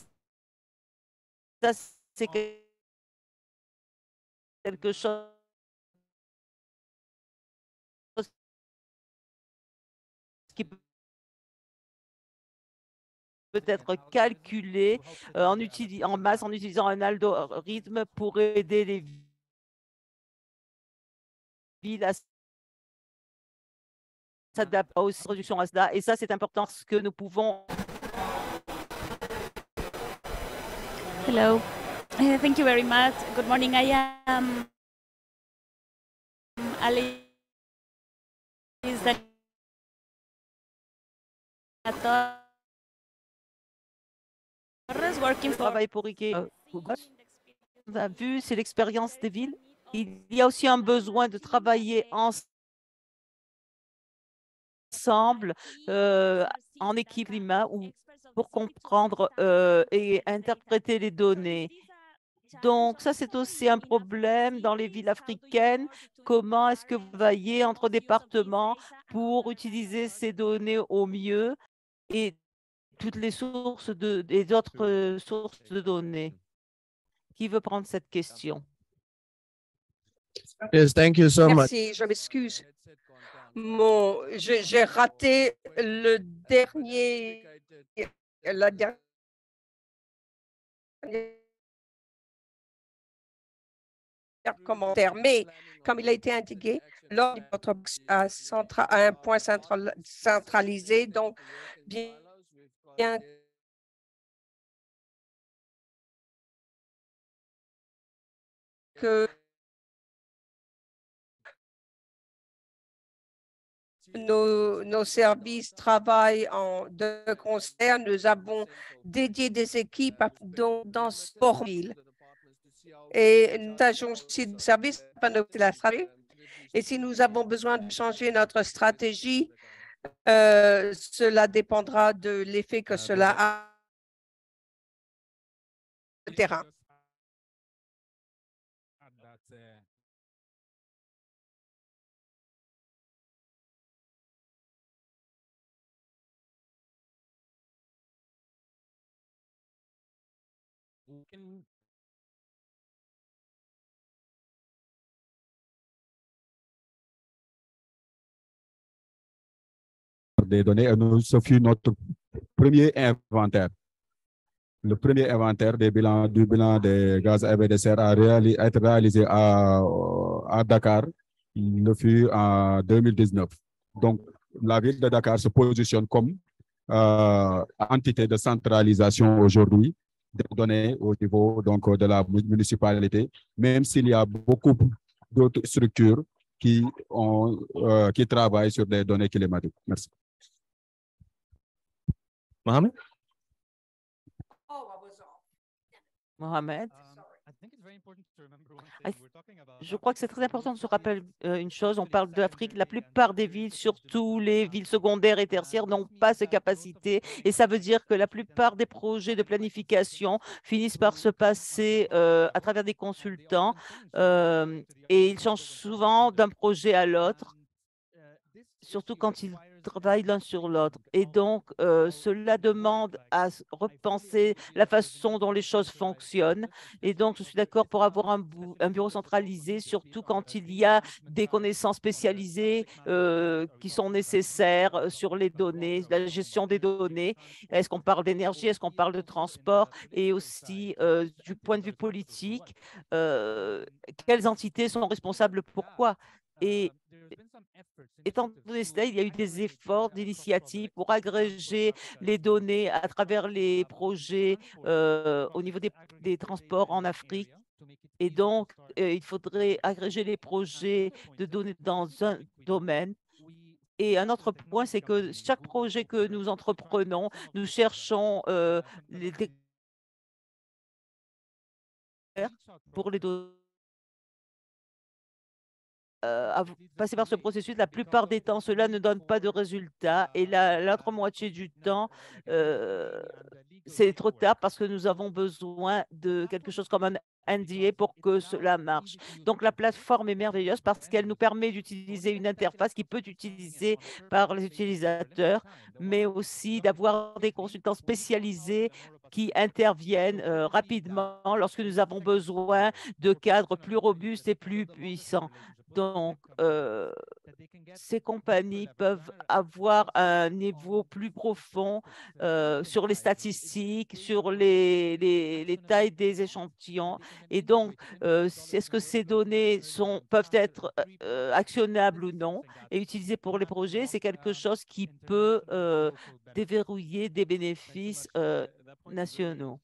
ça c'est quelque chose qui peut être calculé en masse en utilisant un algorithme pour aider les villes à s'adapter aux réductions à cela. Et ça, c'est important parce que nous pouvons. Hello. Thank you very much. Good morning. I am Alice Torres, working for Travail pour Google. On a vu, c'est l'expérience des villes. Il y a aussi un besoin de travailler ensemble en équipe climat pour comprendre et interpréter les données. Donc, ça, c'est aussi un problème dans les villes africaines. Comment est-ce que vous travaillez entre départements pour utiliser ces données au mieux et toutes les sources et d'autres sources de données? Qui veut prendre cette question? Yes, thank you so much. Merci, je m'excuse. J'ai raté la dernière commentaire, mais comme il a été indiqué, lors de votre à un point centralisé, donc bien que nos services travaillent de concert. Nous avons dédié des équipes dans ce port-ville. Et nous avons aussi des services pendant la stratégie. Et si nous avons besoin de changer notre stratégie, cela dépendra de l'effet que cela a sur le terrain. Des données, ce fut notre premier inventaire. Le premier inventaire du bilan des gaz à effet de serre a été réalisé à Dakar. Le fut en 2019. Donc, la ville de Dakar se positionne comme entité de centralisation aujourd'hui des données au niveau donc, de la municipalité, même s'il y a beaucoup d'autres structures qui travaillent sur des données climatiques. Merci. Mohamed? Mohamed? Je crois que c'est très important de se rappeler une chose. On parle d'Afrique. La plupart des villes, surtout les villes secondaires et tertiaires, n'ont pas ces capacités. Et ça veut dire que la plupart des projets de planification finissent par se passer à travers des consultants et ils changent souvent d'un projet à l'autre, surtout quand ils travaillent l'un sur l'autre. Et donc, cela demande à repenser la façon dont les choses fonctionnent. Et donc, je suis d'accord pour avoir un bureau centralisé, surtout quand il y a des connaissances spécialisées qui sont nécessaires sur les données, la gestion des données. Est-ce qu'on parle d'énergie? Est-ce qu'on parle de transport? Et aussi, du point de vue politique, quelles entités sont responsables pour quoi? Et étant donné cela, il y a eu des efforts d'initiative pour agréger les données à travers les projets au niveau des transports en Afrique. Et donc, il faudrait agréger les projets de données dans un domaine. Et un autre point, c'est que chaque projet que nous entreprenons, nous cherchons les pour les données. Passer par ce processus, la plupart des temps, cela ne donne pas de résultats. Et l'autre moitié du temps, c'est trop tard parce que nous avons besoin de quelque chose comme un NDA pour que cela marche. Donc, la plateforme est merveilleuse parce qu'elle nous permet d'utiliser une interface qui peut être utilisée par les utilisateurs, mais aussi d'avoir des consultants spécialisés qui interviennent rapidement lorsque nous avons besoin de cadres plus robustes et plus puissants. Donc, ces compagnies peuvent avoir un niveau plus profond sur les statistiques, sur les tailles des échantillons. Et donc, est-ce que ces données peuvent être actionnables ou non et utilisées pour les projets? C'est quelque chose qui peut déverrouiller des bénéfices nationaux.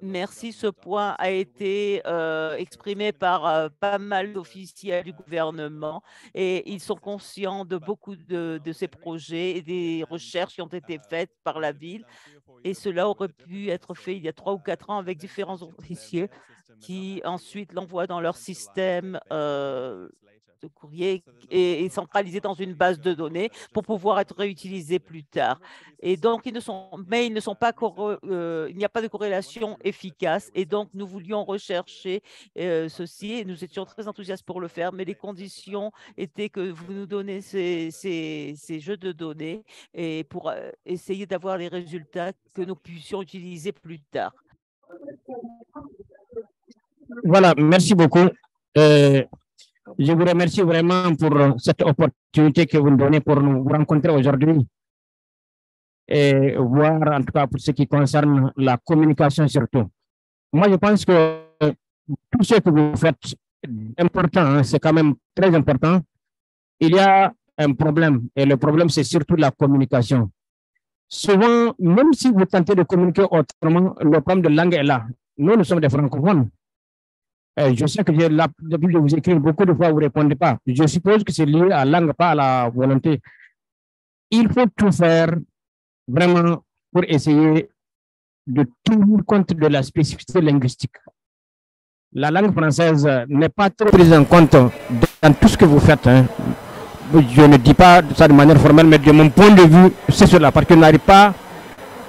Merci. Ce point a été exprimé par pas mal d'officiels du gouvernement et ils sont conscients de beaucoup de ces projets et des recherches qui ont été faites par la ville. Et cela aurait pu être fait il y a 3 ou 4 ans avec différents officiers qui ensuite l'envoient dans leur système de courrier et centralisé dans une base de données pour pouvoir être réutilisé plus tard. Et donc, il n'y a pas de corrélation efficace. Et donc, nous voulions rechercher ceci et nous étions très enthousiastes pour le faire. Mais les conditions étaient que vous nous donnez ces jeux de données et pour essayer d'avoir les résultats que nous puissions utiliser plus tard. Voilà, merci beaucoup. Je vous remercie vraiment pour cette opportunité que vous nous donnez pour nous rencontrer aujourd'hui et voir en tout cas pour ce qui concerne la communication surtout. Moi, je pense que tout ce que vous faites est important, hein, c'est quand même très important. Il y a un problème et le problème, c'est surtout la communication. Souvent, même si vous tentez de communiquer autrement, le problème de langue est là. Nous sommes des francophones. Je sais que j'ai l'habitude de vous écrire beaucoup de fois, vous ne répondez pas. Je suppose que c'est lié à la langue, pas à la volonté. Il faut tout faire vraiment pour essayer de tenir compte de la spécificité linguistique. La langue française n'est pas trop prise en compte dans tout ce que vous faites. Hein. Je ne dis pas ça de manière formelle, mais de mon point de vue, c'est cela, parce que je n'arrive pas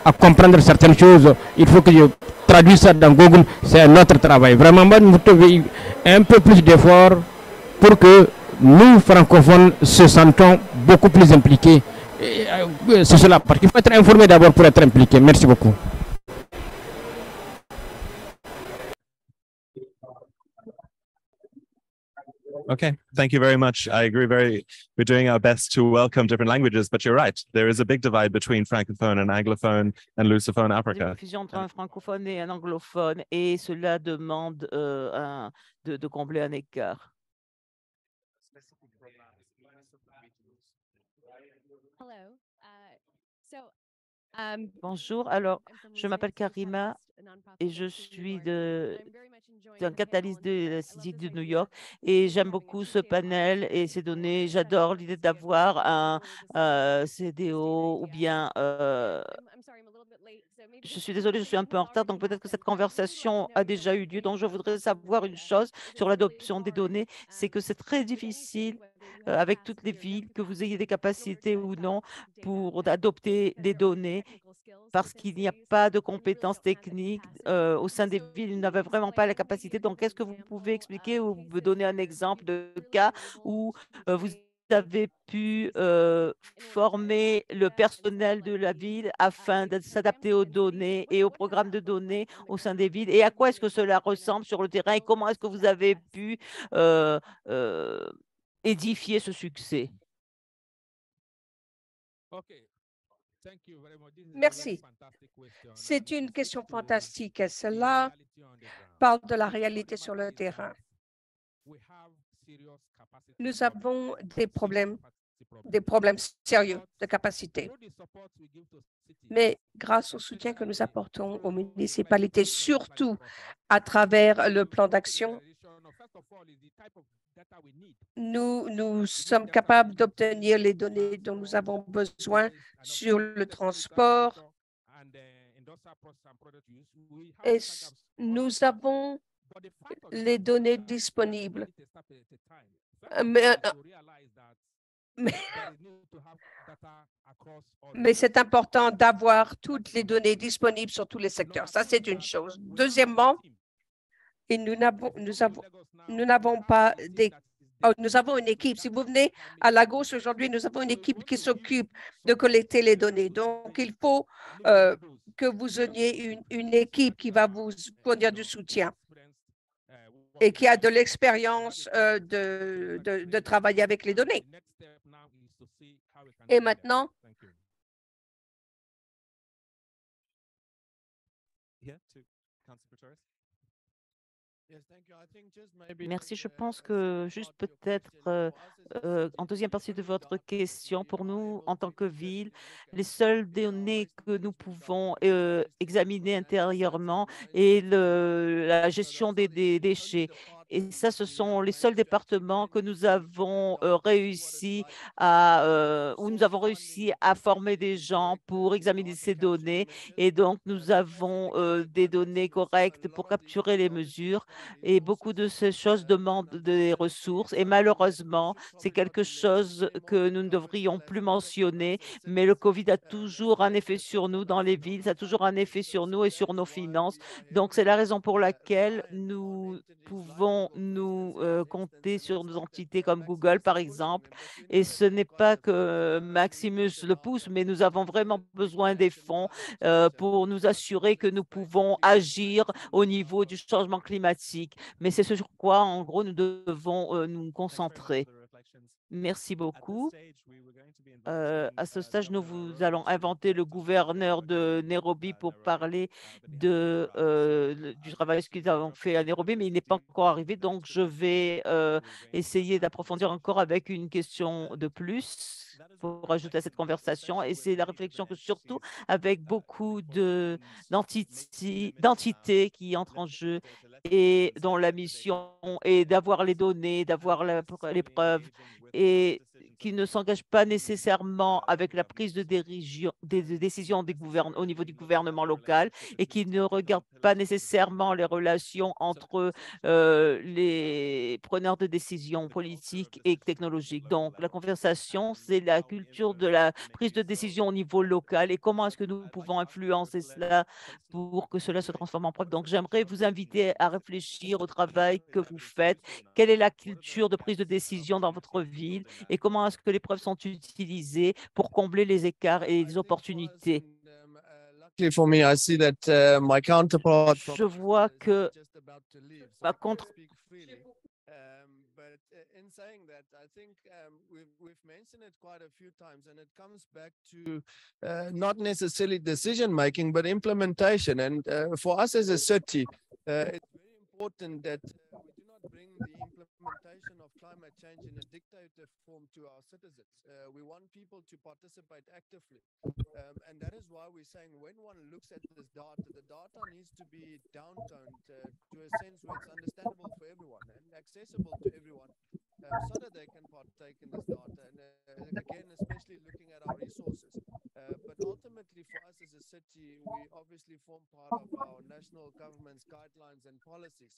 à comprendre certaines choses. Il faut que je traduise ça dans Google, c'est un autre travail. Vraiment, vous devez un peu plus d'efforts pour que nous, francophones, se sentons beaucoup plus impliqués. C'est cela, parce qu'il faut être informé d'abord pour être impliqué. Merci beaucoup. Okay, thank you very much. I agree. We're doing our best to welcome different languages, but you're right. There is a big divide between francophone and anglophone and lusophone Africa. Une fusion entre un francophone et un anglophone, et cela demande de combler un écart. Bonjour, alors je m'appelle Karima et je suis d'un catalyse de la City de New York et j'aime beaucoup ce panel et ces données. J'adore l'idée d'avoir un CDO ou bien Je suis désolée, je suis un peu en retard, donc peut-être que cette conversation a déjà eu lieu. Donc, je voudrais savoir une chose sur l'adoption des données, c'est que c'est très difficile avec toutes les villes, que vous ayez des capacités ou non pour adopter des données parce qu'il n'y a pas de compétences techniques au sein des villes. Ils n'avaient vraiment pas la capacité. Donc, est-ce que vous pouvez expliquer ou me donner un exemple de cas où vous avez pu former le personnel de la ville afin de s'adapter aux données et aux programmes de données au sein des villes? Et à quoi est-ce que cela ressemble sur le terrain et comment est-ce que vous avez pu euh, euh, édifier ce succès? Merci. C'est une question fantastique. Cela parle de la réalité sur le terrain. Nous avons des problèmes sérieux de capacité. Mais grâce au soutien que nous apportons aux municipalités, surtout à travers le plan d'action, nous sommes capables d'obtenir les données dont nous avons besoin sur le transport. Et nous avons les données disponibles. Mais c'est important d'avoir toutes les données disponibles sur tous les secteurs. Ça, c'est une chose. Deuxièmement, et nous n'avons pas des... Oh, nous avons une équipe. Si vous venez à Lagos aujourd'hui, nous avons une équipe qui s'occupe de collecter les données. Donc, il faut que vous ayez une équipe qui va vous fournir du soutien et qui a de l'expérience de travailler avec les données. Et maintenant, merci. Je pense que juste peut-être en deuxième partie de votre question, pour nous, en tant que ville, les seules données que nous pouvons examiner intérieurement est la gestion des déchets. Et ça, ce sont les seuls départements que nous avons réussi où nous avons réussi à former des gens pour examiner ces données. Et donc, nous avons des données correctes pour capturer les mesures. Et beaucoup de ces choses demandent des ressources. Et malheureusement, c'est quelque chose que nous ne devrions plus mentionner. Mais le COVID a toujours un effet sur nous dans les villes, ça a toujours un effet sur nous et sur nos finances. Donc, c'est la raison pour laquelle nous pouvons nous compter sur nos entités comme Google, par exemple. Et ce n'est pas que Maximus le pousse, mais nous avons vraiment besoin des fonds pour nous assurer que nous pouvons agir au niveau du changement climatique. Mais c'est ce sur quoi, en gros, nous devons nous concentrer. Merci beaucoup. À ce stage, nous allons inventer le gouverneur de Nairobi pour parler du travail qu'ils ont fait à Nairobi, mais il n'est pas encore arrivé. Donc, je vais essayer d'approfondir encore avec une question de plus pour ajouter à cette conversation. Et c'est la réflexion que surtout avec beaucoup d'entités qui entrent en jeu et dont la mission est d'avoir les données, d'avoir les preuves et qui ne s'engagent pas nécessairement avec la prise de décision au niveau du gouvernement local et qui ne regardent pas nécessairement les relations entre les preneurs de décision politiques et technologiques. Donc, la conversation, c'est la culture de la prise de décision au niveau local et comment est-ce que nous pouvons influencer cela pour que cela se transforme en preuve. Donc, j'aimerais vous inviter à réfléchir au travail que vous faites. Quelle est la culture de prise de décision dans votre ville et comment est-ce que les preuves sont utilisées pour combler les écarts et les opportunités? Je vois que ma contre in saying that, I think we've mentioned it quite a few times, and it comes back to not necessarily decision making, but implementation. And for us as a city, it's very important that we do not bring the implementation of climate change in a dictative form to our citizens. We want people to participate actively. And that is why we're saying when one looks at this data, the data needs to be downtoned to a sense where it's understandable for everyone and accessible to everyone so that they can partake in this data. And again, especially looking at our resources. But ultimately for us as a city, we obviously form part of our national government's guidelines and policies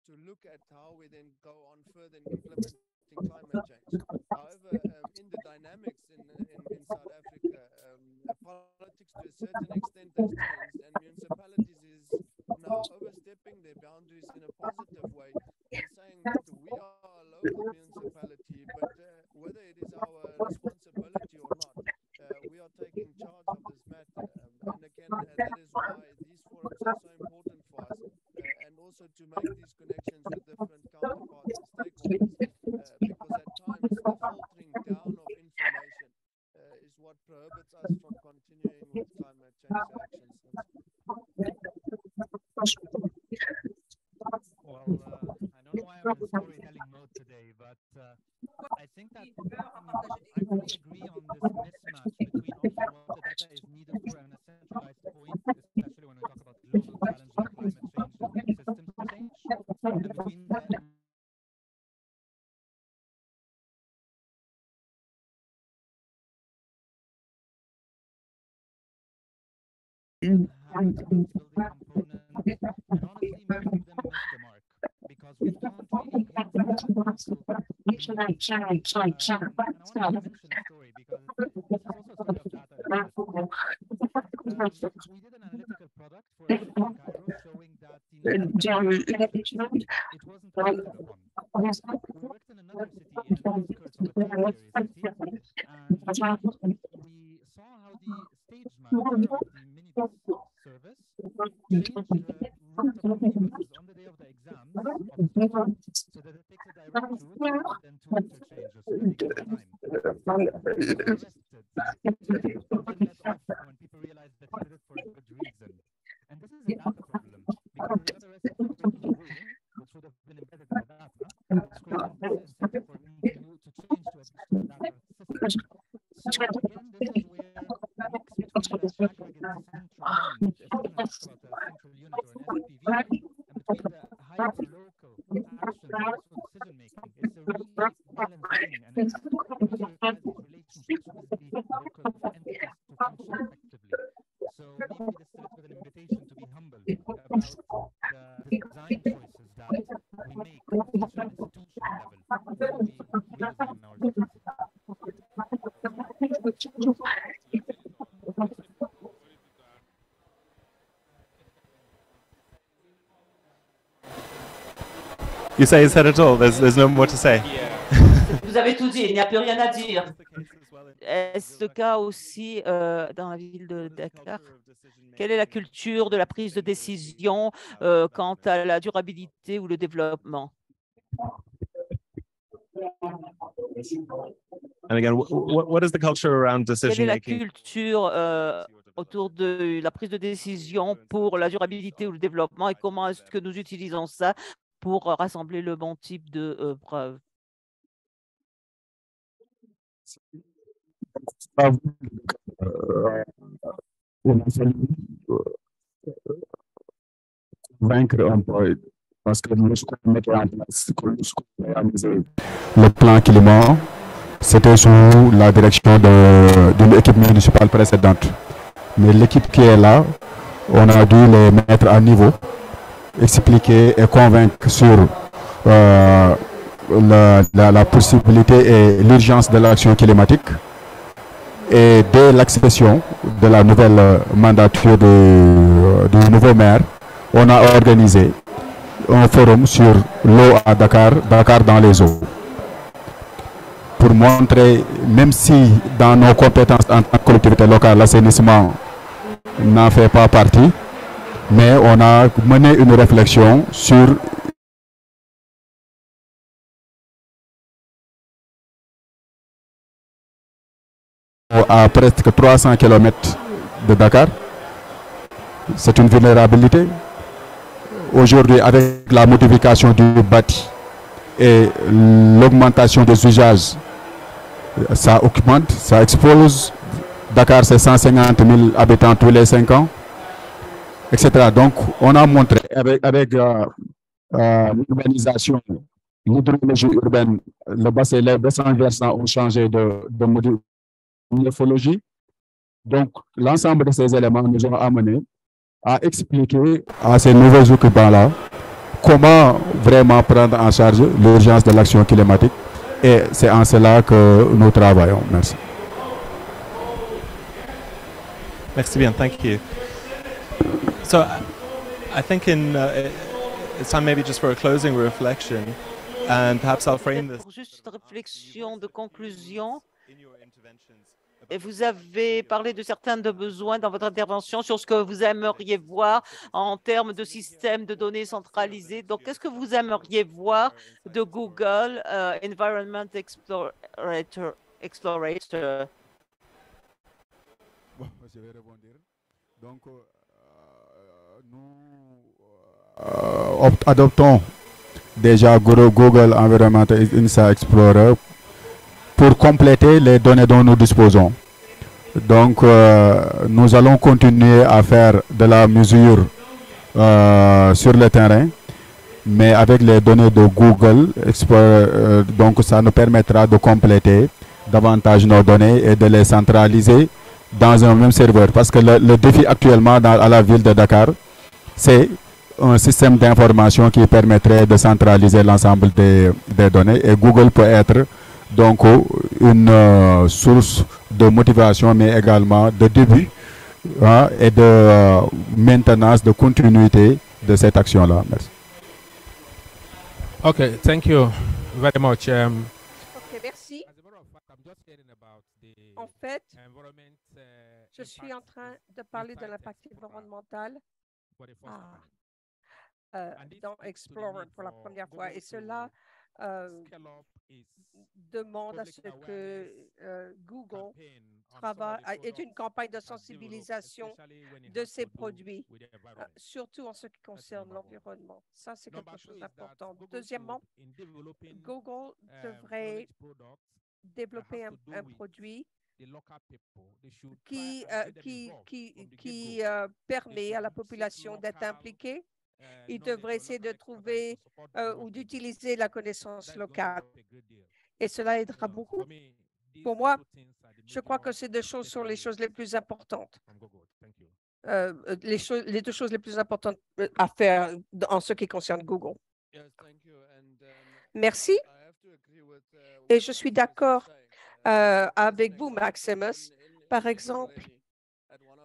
to look at how we then go on further in implementing climate change. However, in the dynamics in South Africa, politics to a certain extent has changed, and municipalities is now overstepping their boundaries in a positive way and saying that we are a local municipality, but whether it is our responsibility or not, we are taking charge of this matter. And again, that is why these forums are so important for us, and also to make these connections with different counterparts and stakeholders, because at times the filtering down of information is what prohibits us from continuing with climate change actions. Well, I don't know why I'm in storytelling mode today, but I think that I fully agree on this mismatch between also what the data is needed for and a centralized point, especially when we talk about global challenges like climate change and systems change, and between the building components, and honestly, most of them miss the mark because we don't really hear from the local and I want to mention a story because this is also a story of data analysis. We did an analytical product for a city in Cairo showing that it wasn't acted upon. We worked in another city in the outskirts of a tertiary city, and we saw how the stage manager of the minibus service changed the route of minibuses on the day of the exams of the students so that it takes a direct route and two interchanges so that they get time. Arrested and then let off when people realize that he did it for a good reason. And this is a data problem because he got arrested for breaking the rule, which would have been embedded in the data, which created this incentive for him to change to a data system. So again, this is where the mix between the aggregate central point, if we're going to talk about a central unit or an SPV, and between the hyper-local action and also decision making, it's a really balanced thing, and it also requires these relationships with the local entities to function effectively. So maybe this starts with an invitation to be humble about the design choices that we make at each institutional level when we redesign our cities. You say you said it all. There's no more to say. Vous avez tout dit, il n'y a plus rien à dire. Est-ce le cas aussi dans la ville de Dakar? Quelle est la culture de la prise de décision quant à la durabilité ou le développement? And again, what is the culture around decision Quelle est la making? culture autour de la prise de décision pour la durabilité ou le développement et comment est-ce que nous utilisons ça pour rassembler le bon type de preuves? Vaincre un peu parce que nous mettons en place le plan climat, c'était sous la direction d'une équipe municipale précédente. Mais l'équipe qui est là, on a dû les mettre à niveau, expliquer et convaincre sur la possibilité et l'urgence de l'action climatique. Et dès l'accession de la nouvelle mandature du nouveau maire, on a organisé un forum sur l'eau à Dakar, Dakar dans les eaux, pour montrer, même si dans nos compétences en tant que collectivité locale, l'assainissement n'en fait pas partie, mais on a mené une réflexion sur à presque 300 km de Dakar. C'est une vulnérabilité. Aujourd'hui, avec la modification du bâti et l'augmentation des usages, ça augmente, ça explose. Dakar, c'est 150 000 habitants tous les 5 ans, etc. Donc, on a montré avec l'urbanisation, l'hydrologie urbaine, les bassins versants ont changé de morphologie. Donc, l'ensemble de ces éléments nous ont amenés à expliquer à ces nouveaux occupants-là comment vraiment prendre en charge l'urgence de l'action climatique. Et c'est en cela que nous travaillons. Merci. Merci bien, thank you. So I think it's time maybe just for a closing reflection, and perhaps I'll frame this. Juste une réflexion de conclusion. Et vous avez parlé de certains de besoins dans votre intervention sur ce que vous aimeriez voir en termes de système de données centralisés. Donc, qu'est-ce que vous aimeriez voir de Google Environment Explorator? Bon, je vais rebondir. Donc, nous adoptons déjà Google Environment Insight Explorer pour compléter les données dont nous disposons. Donc, nous allons continuer à faire de la mesure sur le terrain, mais avec les données de Google Explorer, donc ça nous permettra de compléter davantage nos données et de les centraliser dans un même serveur. Parce que le défi actuellement à la ville de Dakar, c'est un système d'information qui permettrait de centraliser l'ensemble des données, et Google peut être donc une source de motivation, mais également de début et de maintenance, de continuité de cette action-là. Merci. Okay, thank you very much. Ok, merci. En fait, je suis en train de parler de l'impact environnemental dans Explorer pour la première fois, et cela demande à ce que Google ait une campagne de sensibilisation de ses produits, surtout en ce qui concerne l'environnement. Ça, c'est quelque chose d'important. Deuxièmement, Google devrait développer un produit qui permet à la population d'être impliquée. Il devrait essayer de trouver ou d'utiliser la connaissance locale. Et cela aidera beaucoup. Pour moi, je crois que ces deux choses sont les choses les plus importantes. Les deux choses les plus importantes à faire en ce qui concerne Google. Merci. Et je suis d'accord avec vous, Maximus. Par exemple,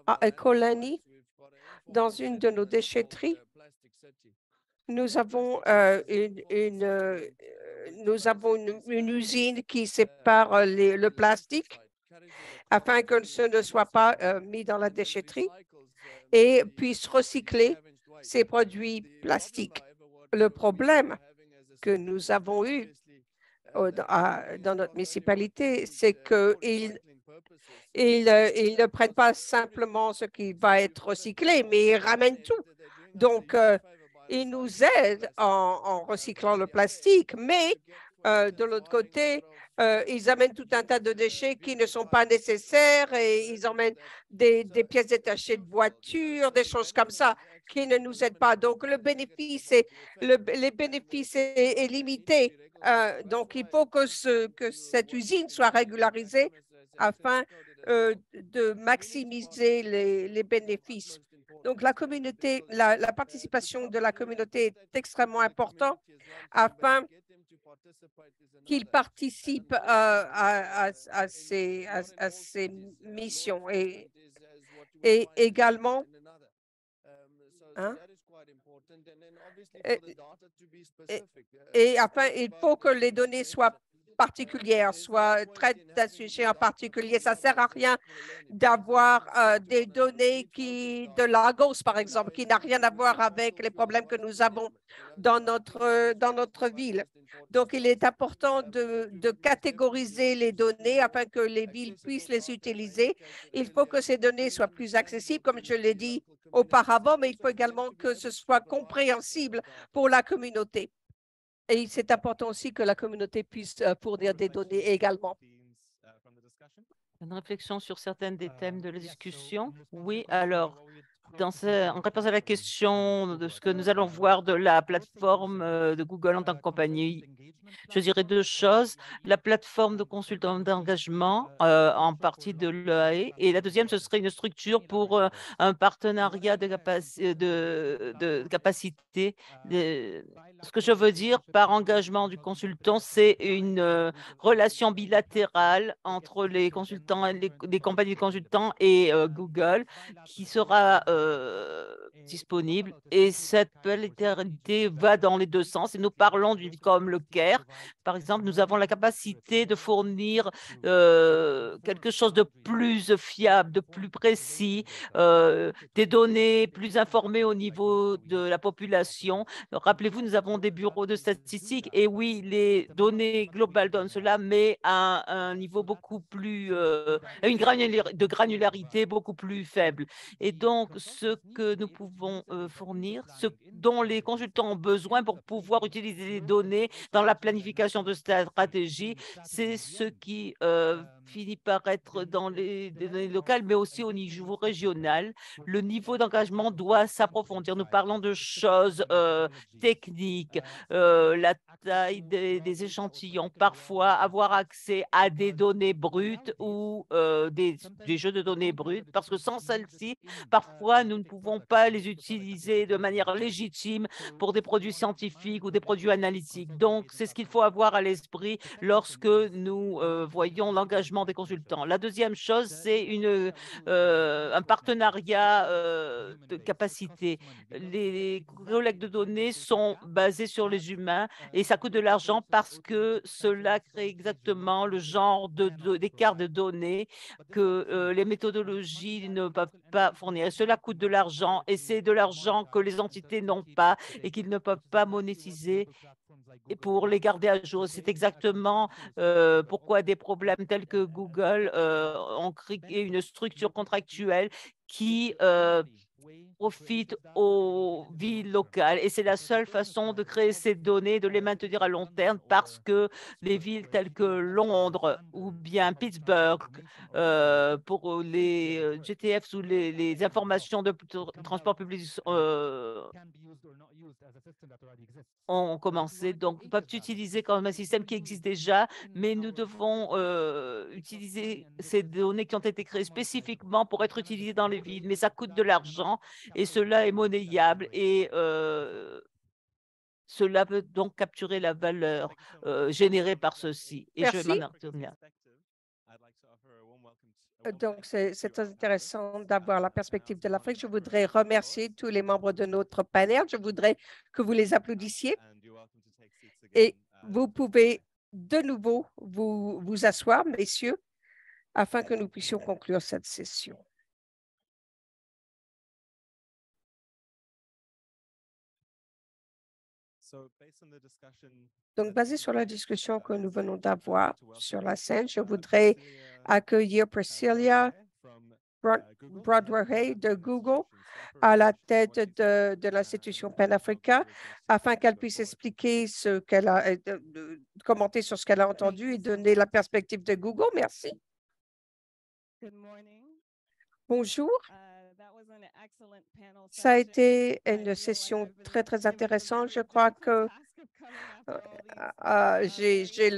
à Ecolani, dans une de nos déchetteries, nous avons une usine qui sépare le plastique afin que ce ne soit pas mis dans la déchetterie et puisse recycler ces produits plastiques. Le problème que nous avons eu dans notre municipalité, c'est qu'ils ne prennent pas simplement ce qui va être recyclé, mais ils ramènent tout. Donc, ils nous aident en recyclant le plastique, mais de l'autre côté, ils amènent tout un tas de déchets qui ne sont pas nécessaires, et ils emmènent des pièces détachées de voitures, des choses comme ça qui ne nous aident pas. Donc, les bénéfices est limité. Donc, il faut que cette usine soit régularisée afin de maximiser les bénéfices. Donc, la participation de la communauté est extrêmement importante afin qu'ils participent à ces missions. Et également, enfin, il faut que les données soient particulières, soit traitent d'un sujet en particulier. Ça ne sert à rien d'avoir des données de Lagos, par exemple, qui n'a rien à voir avec les problèmes que nous avons dans notre ville. Donc, il est important de catégoriser les données afin que les villes puissent les utiliser. Il faut que ces données soient plus accessibles, comme je l'ai dit auparavant, mais il faut également que ce soit compréhensible pour la communauté. Et c'est important aussi que la communauté puisse fournir des données également. Une réflexion sur certains des thèmes de la discussion. Oui, alors, en réponse à la question de ce que nous allons voir de la plateforme de Google en tant que compagnie Je dirais deux choses. La plateforme de consultants d'engagement, en partie de l'EAE, et la deuxième, ce serait une structure pour un partenariat de capacité. Ce que je veux dire par engagement du consultant, c'est une relation bilatérale entre les consultants, les compagnies de consultants et Google qui sera disponible. Et cette bilatéralité va dans les deux sens. Et nous parlons d'une comme le CARE. Par exemple, nous avons la capacité de fournir quelque chose de plus fiable, de plus précis, des données plus informées au niveau de la population. Rappelez-vous, nous avons des bureaux de statistiques et oui, les données globales donnent cela, mais à un niveau beaucoup plus, une granularité beaucoup plus faible. Et donc, ce que nous pouvons fournir, ce dont les consultants ont besoin pour pouvoir utiliser les données dans la planification de stratégie, c'est ce qui finit par être dans les données locales, mais aussi au niveau régional. Le niveau d'engagement doit s'approfondir. Nous parlons de choses techniques, la taille des échantillons, parfois avoir accès à des données brutes ou des jeux de données brutes, parce que sans celles-ci, parfois, nous ne pouvons pas les utiliser de manière légitime pour des produits scientifiques ou des produits analytiques. Donc, c'est ce qu'il faut avoir à l'esprit lorsque nous voyons l'engagement des consultants. La deuxième chose, c'est un partenariat de capacité. Les collectes de données sont basées sur les humains et ça coûte de l'argent parce que cela crée exactement le genre d'écart de données que les méthodologies ne peuvent pas fournir. Et cela coûte de l'argent et c'est de l'argent que les entités n'ont pas et qu'ils ne peuvent pas monétiser et pour les garder à jour. C'est exactement pourquoi des problèmes tels que Google ont créé une structure contractuelle qui profite aux villes locales. Et c'est la seule façon de créer ces données, de les maintenir à long terme, parce que les villes telles que Londres ou bien Pittsburgh, pour les GTF ou les informations de transport public ont commencé, donc peuvent utiliser comme un système qui existe déjà, mais nous devons utiliser ces données qui ont été créées spécifiquement pour être utilisées dans les villes, mais ça coûte de l'argent et cela est monnayable et cela peut donc capturer la valeur générée par ceci. Et Merci. je vais m'en retourner. Donc, c'est très intéressant d'avoir la perspective de l'Afrique. Je voudrais remercier tous les membres de notre panel. Je voudrais que vous les applaudissiez. Et vous pouvez de nouveau vous asseoir, messieurs, afin que nous puissions conclure cette session. Donc, basé sur la discussion que nous venons d'avoir sur la scène, je voudrais accueillir Priscilla Broadway de Google à la tête de l'institution Pan-Africa afin qu'elle puisse expliquer ce qu'elle a, commenter sur ce qu'elle a entendu et donner la perspective de Google. Merci. Bonjour. Ça a été une session très, très intéressante. Je crois que j'ai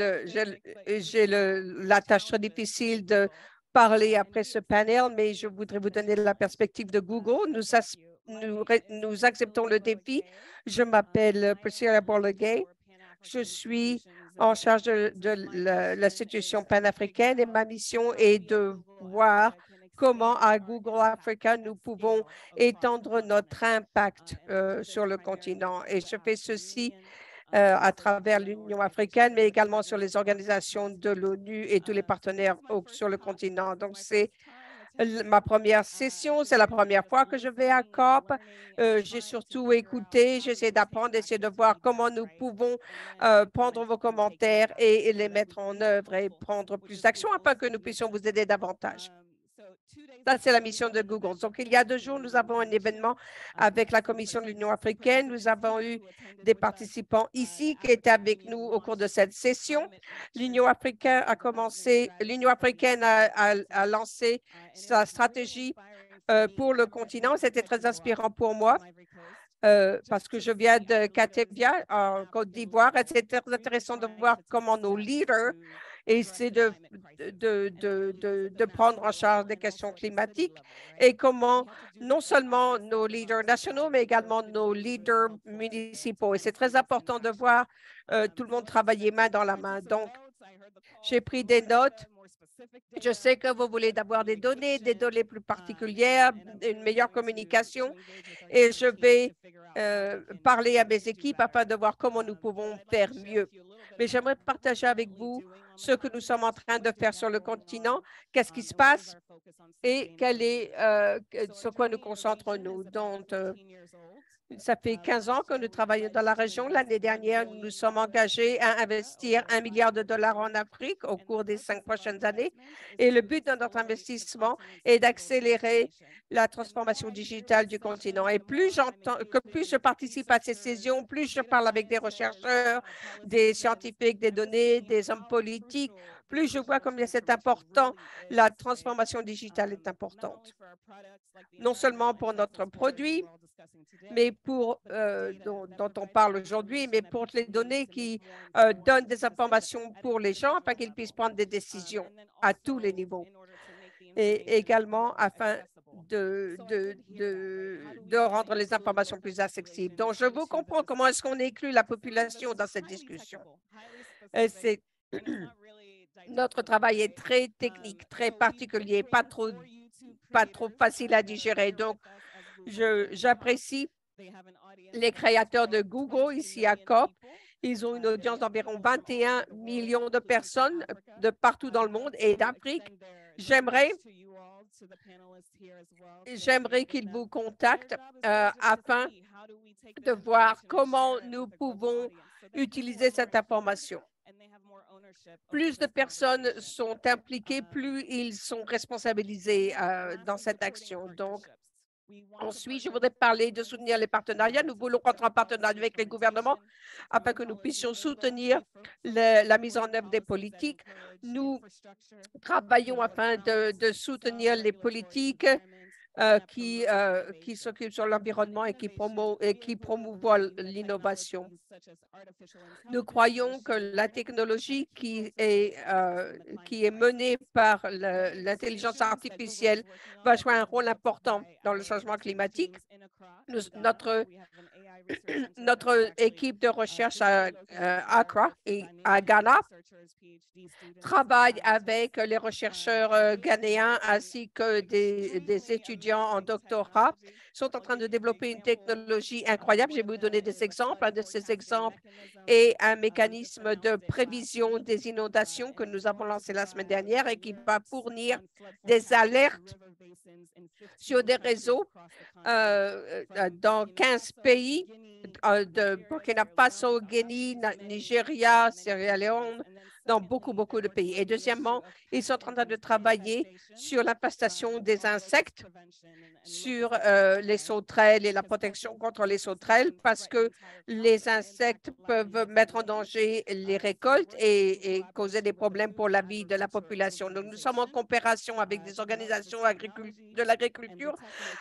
la tâche très difficile de parler après ce panel, mais je voudrais vous donner la perspective de Google. Nous acceptons le défi. Je m'appelle Priscilla Borlegay. Je suis en charge de l'institution panafricaine et ma mission est de voir comment à Google Africa nous pouvons étendre notre impact sur le continent. Et je fais ceci à travers l'Union africaine, mais également sur les organisations de l'ONU et tous les partenaires sur le continent. Donc, c'est ma première session, c'est la première fois que je vais à COP. J'ai surtout écouté, j'essaie d'apprendre, d'essayer de voir comment nous pouvons prendre vos commentaires et les mettre en œuvre et prendre plus d'action afin que nous puissions vous aider davantage. Ça, c'est la mission de Google. Donc, il y a 2 jours, nous avons un événement avec la Commission de l'Union africaine. Nous avons eu des participants ici qui étaient avec nous au cours de cette session. L'Union africaine a lancé sa stratégie pour le continent. C'était très inspirant pour moi. parce que je viens de Katevia, en Côte d'Ivoire, et c'est très intéressant de voir comment nos leaders essaient de prendre en charge des questions climatiques et comment non seulement nos leaders nationaux, mais également nos leaders municipaux. Et c'est très important de voir tout le monde travailler main dans la main. Donc, j'ai pris des notes. Je sais que vous voulez avoir des données plus particulières, une meilleure communication, et je vais parler à mes équipes afin de voir comment nous pouvons faire mieux. Mais j'aimerais partager avec vous ce que nous sommes en train de faire sur le continent, qu'est-ce qui se passe et quel est sur quoi nous concentrons-nous. Donc, ça fait 15 ans que nous travaillons dans la région. L'année dernière, nous nous sommes engagés à investir $1 milliard en Afrique au cours des 5 prochaines années. Et le but de notre investissement est d'accélérer la transformation digitale du continent. Et plus je participe à ces sessions, plus je parle avec des chercheurs, des scientifiques, des données, des hommes politiques, plus je vois combien c'est important, la transformation digitale est importante. Non seulement pour notre produit, mais dont on parle aujourd'hui, mais pour les données qui donnent des informations pour les gens afin qu'ils puissent prendre des décisions à tous les niveaux. Et également afin de rendre les informations plus accessibles. Donc, je veux comprendre comment est-ce qu'on inclut la population dans cette discussion. Notre travail est très technique, très particulier, pas trop facile à digérer. Donc, j'apprécie les créateurs de Google ici à COP. Ils ont une audience d'environ 21 millions de personnes de partout dans le monde et d'Afrique. J'aimerais qu'ils vous contactent afin de voir comment nous pouvons utiliser cette information. Plus de personnes sont impliquées, plus ils sont responsabilisés dans cette action. Donc, ensuite, je voudrais parler de soutenir les partenariats. Nous voulons rentrer en partenariat avec les gouvernements afin que nous puissions soutenir la mise en œuvre des politiques. Nous travaillons afin de soutenir les politiques qui s'occupent sur l'environnement et qui promouvoient l'innovation. Nous croyons que la technologie qui est menée par l'intelligence artificielle va jouer un rôle important dans le changement climatique. Notre équipe de recherche à Accra et à Ghana travaille avec les chercheurs ghanéens ainsi que des étudiants en doctorat, sont en train de développer une technologie incroyable. Je vais vous donner des exemples. Un de ces exemples est un mécanisme de prévision des inondations que nous avons lancé la semaine dernière et qui va fournir des alertes sur des réseaux dans 15 pays de Burkina Faso, Guinée, Nigeria, Sierra Leone, dans beaucoup de pays. Et deuxièmement, ils sont en train de travailler sur l'infestation des insectes, sur les sauterelles et la protection contre les sauterelles, parce que les insectes peuvent mettre en danger les récoltes et causer des problèmes pour la vie de la population. Donc, nous sommes en coopération avec des organisations de l'agriculture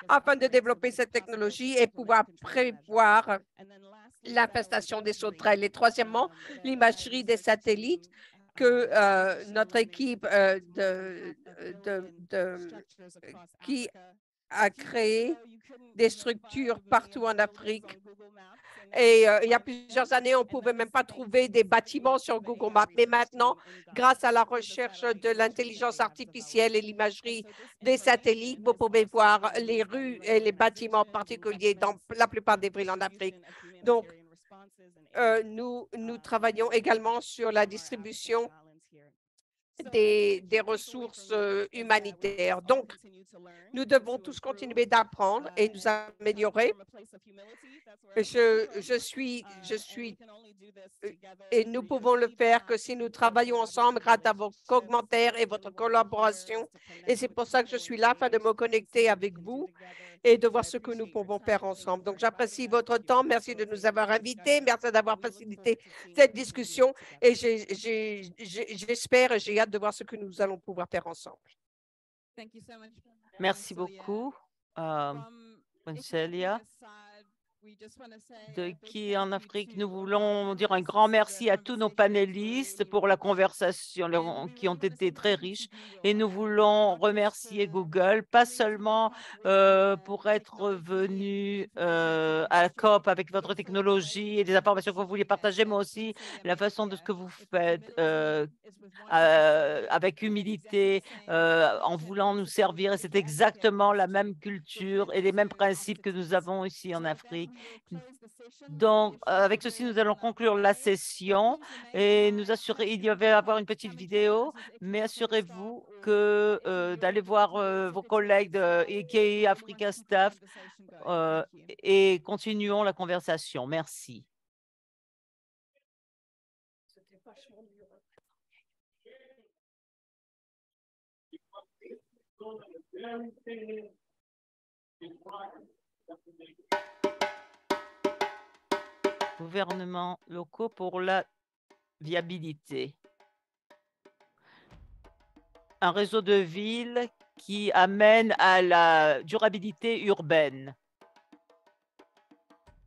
afin de développer cette technologie et pouvoir prévoir l'infestation des sauterelles. Et troisièmement, l'imagerie des satellites que notre équipe qui a créé des structures partout en Afrique. Et il y a plusieurs années, on ne pouvait même pas trouver des bâtiments sur Google Maps. Mais maintenant, grâce à la recherche de l'intelligence artificielle et l'imagerie des satellites, vous pouvez voir les rues et les bâtiments particuliers dans la plupart des villes en Afrique. Donc, nous travaillons également sur la distribution des ressources humanitaires. Donc, nous devons tous continuer d'apprendre et nous améliorer. Et nous pouvons le faire que si nous travaillons ensemble grâce à vos commentaires et votre collaboration. Et c'est pour ça que je suis là afin de me connecter avec vous et de voir ce que nous pouvons faire ensemble. Donc, j'apprécie votre temps. Merci de nous avoir invités. Merci d'avoir facilité cette discussion. Et j'espère et j'ai hâte de voir ce que nous allons pouvoir faire ensemble. Merci beaucoup, Celia. qui en Afrique. Nous voulons dire un grand merci à tous nos panélistes pour la conversation qui ont été très riches et nous voulons remercier Google, pas seulement pour être venu à la COP avec votre technologie et des informations que vous vouliez partager, mais aussi la façon de ce que vous faites avec humilité, en voulant nous servir. Et c'est exactement la même culture et les mêmes principes que nous avons ici en Afrique. Donc, avec ceci, nous allons conclure la session et nous assurer, il y avait avoir une petite vidéo, mais assurez-vous que d'aller voir vos collègues de EKI Africa Staff et continuons la conversation. Merci. Gouvernements locaux pour la viabilité. Un réseau de villes qui amène à la durabilité urbaine.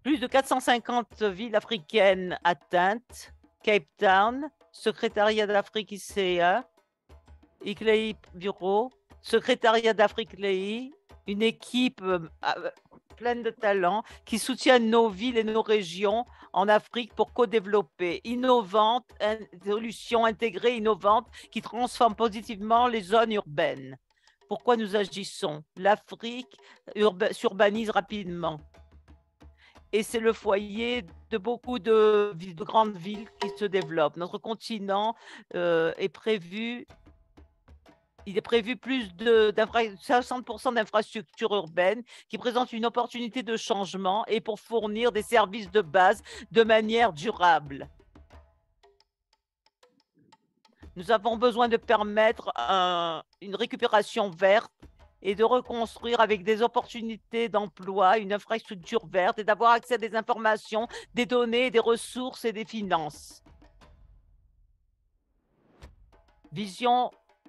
Plus de 450 villes africaines atteintes. Cape Town, Secrétariat d'Afrique ICA, ICLEI Bureau, Secrétariat d'Afrique ICLEI, une équipe pleine de talents qui soutiennent nos villes et nos régions en Afrique pour co-développer innovantes, solutions intégrées innovantes qui transforment positivement les zones urbaines. Pourquoi nous agissons? L'Afrique s'urbanise rapidement et c'est le foyer de beaucoup de grandes villes qui se développent. Notre continent il est prévu plus de 60% d'infrastructures urbaines qui présentent une opportunité de changement et pour fournir des services de base de manière durable. Nous avons besoin de permettre une récupération verte et de reconstruire avec des opportunités d'emploi, une infrastructure verte et d'avoir accès à des informations, des données, des ressources et des finances.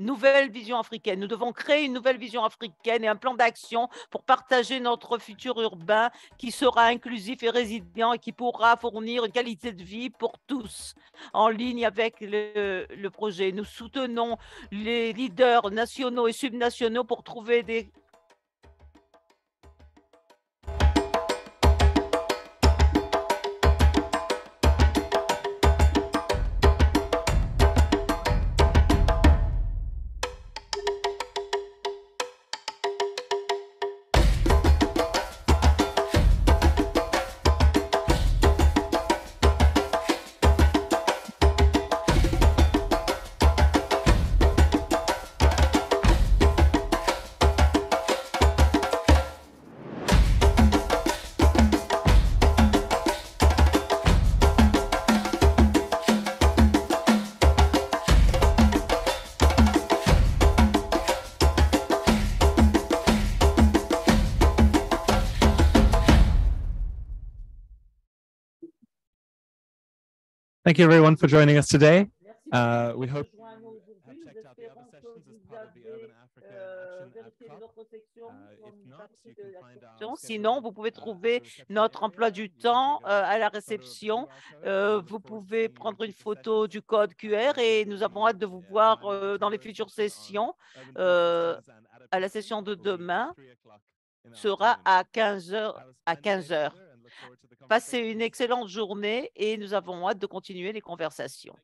Nouvelle vision africaine. Nous devons créer une nouvelle vision africaine et un plan d'action pour partager notre futur urbain qui sera inclusif et résilient et qui pourra fournir une qualité de vie pour tous en ligne avec le projet. Nous soutenons les leaders nationaux et subnationaux pour trouver des Thank you everyone for joining us today. We hope you have checked out the other sessions as part of the Urban Africa Action at COP. If not, you can find our Sinon, vous pouvez trouver notre emploi du temps à la réception. Vous pouvez prendre une photo du code QR et nous avons hâte de vous voir dans les futures sessions. À la session de demain sera à 15h. Passez une excellente journée et nous avons hâte de continuer les conversations.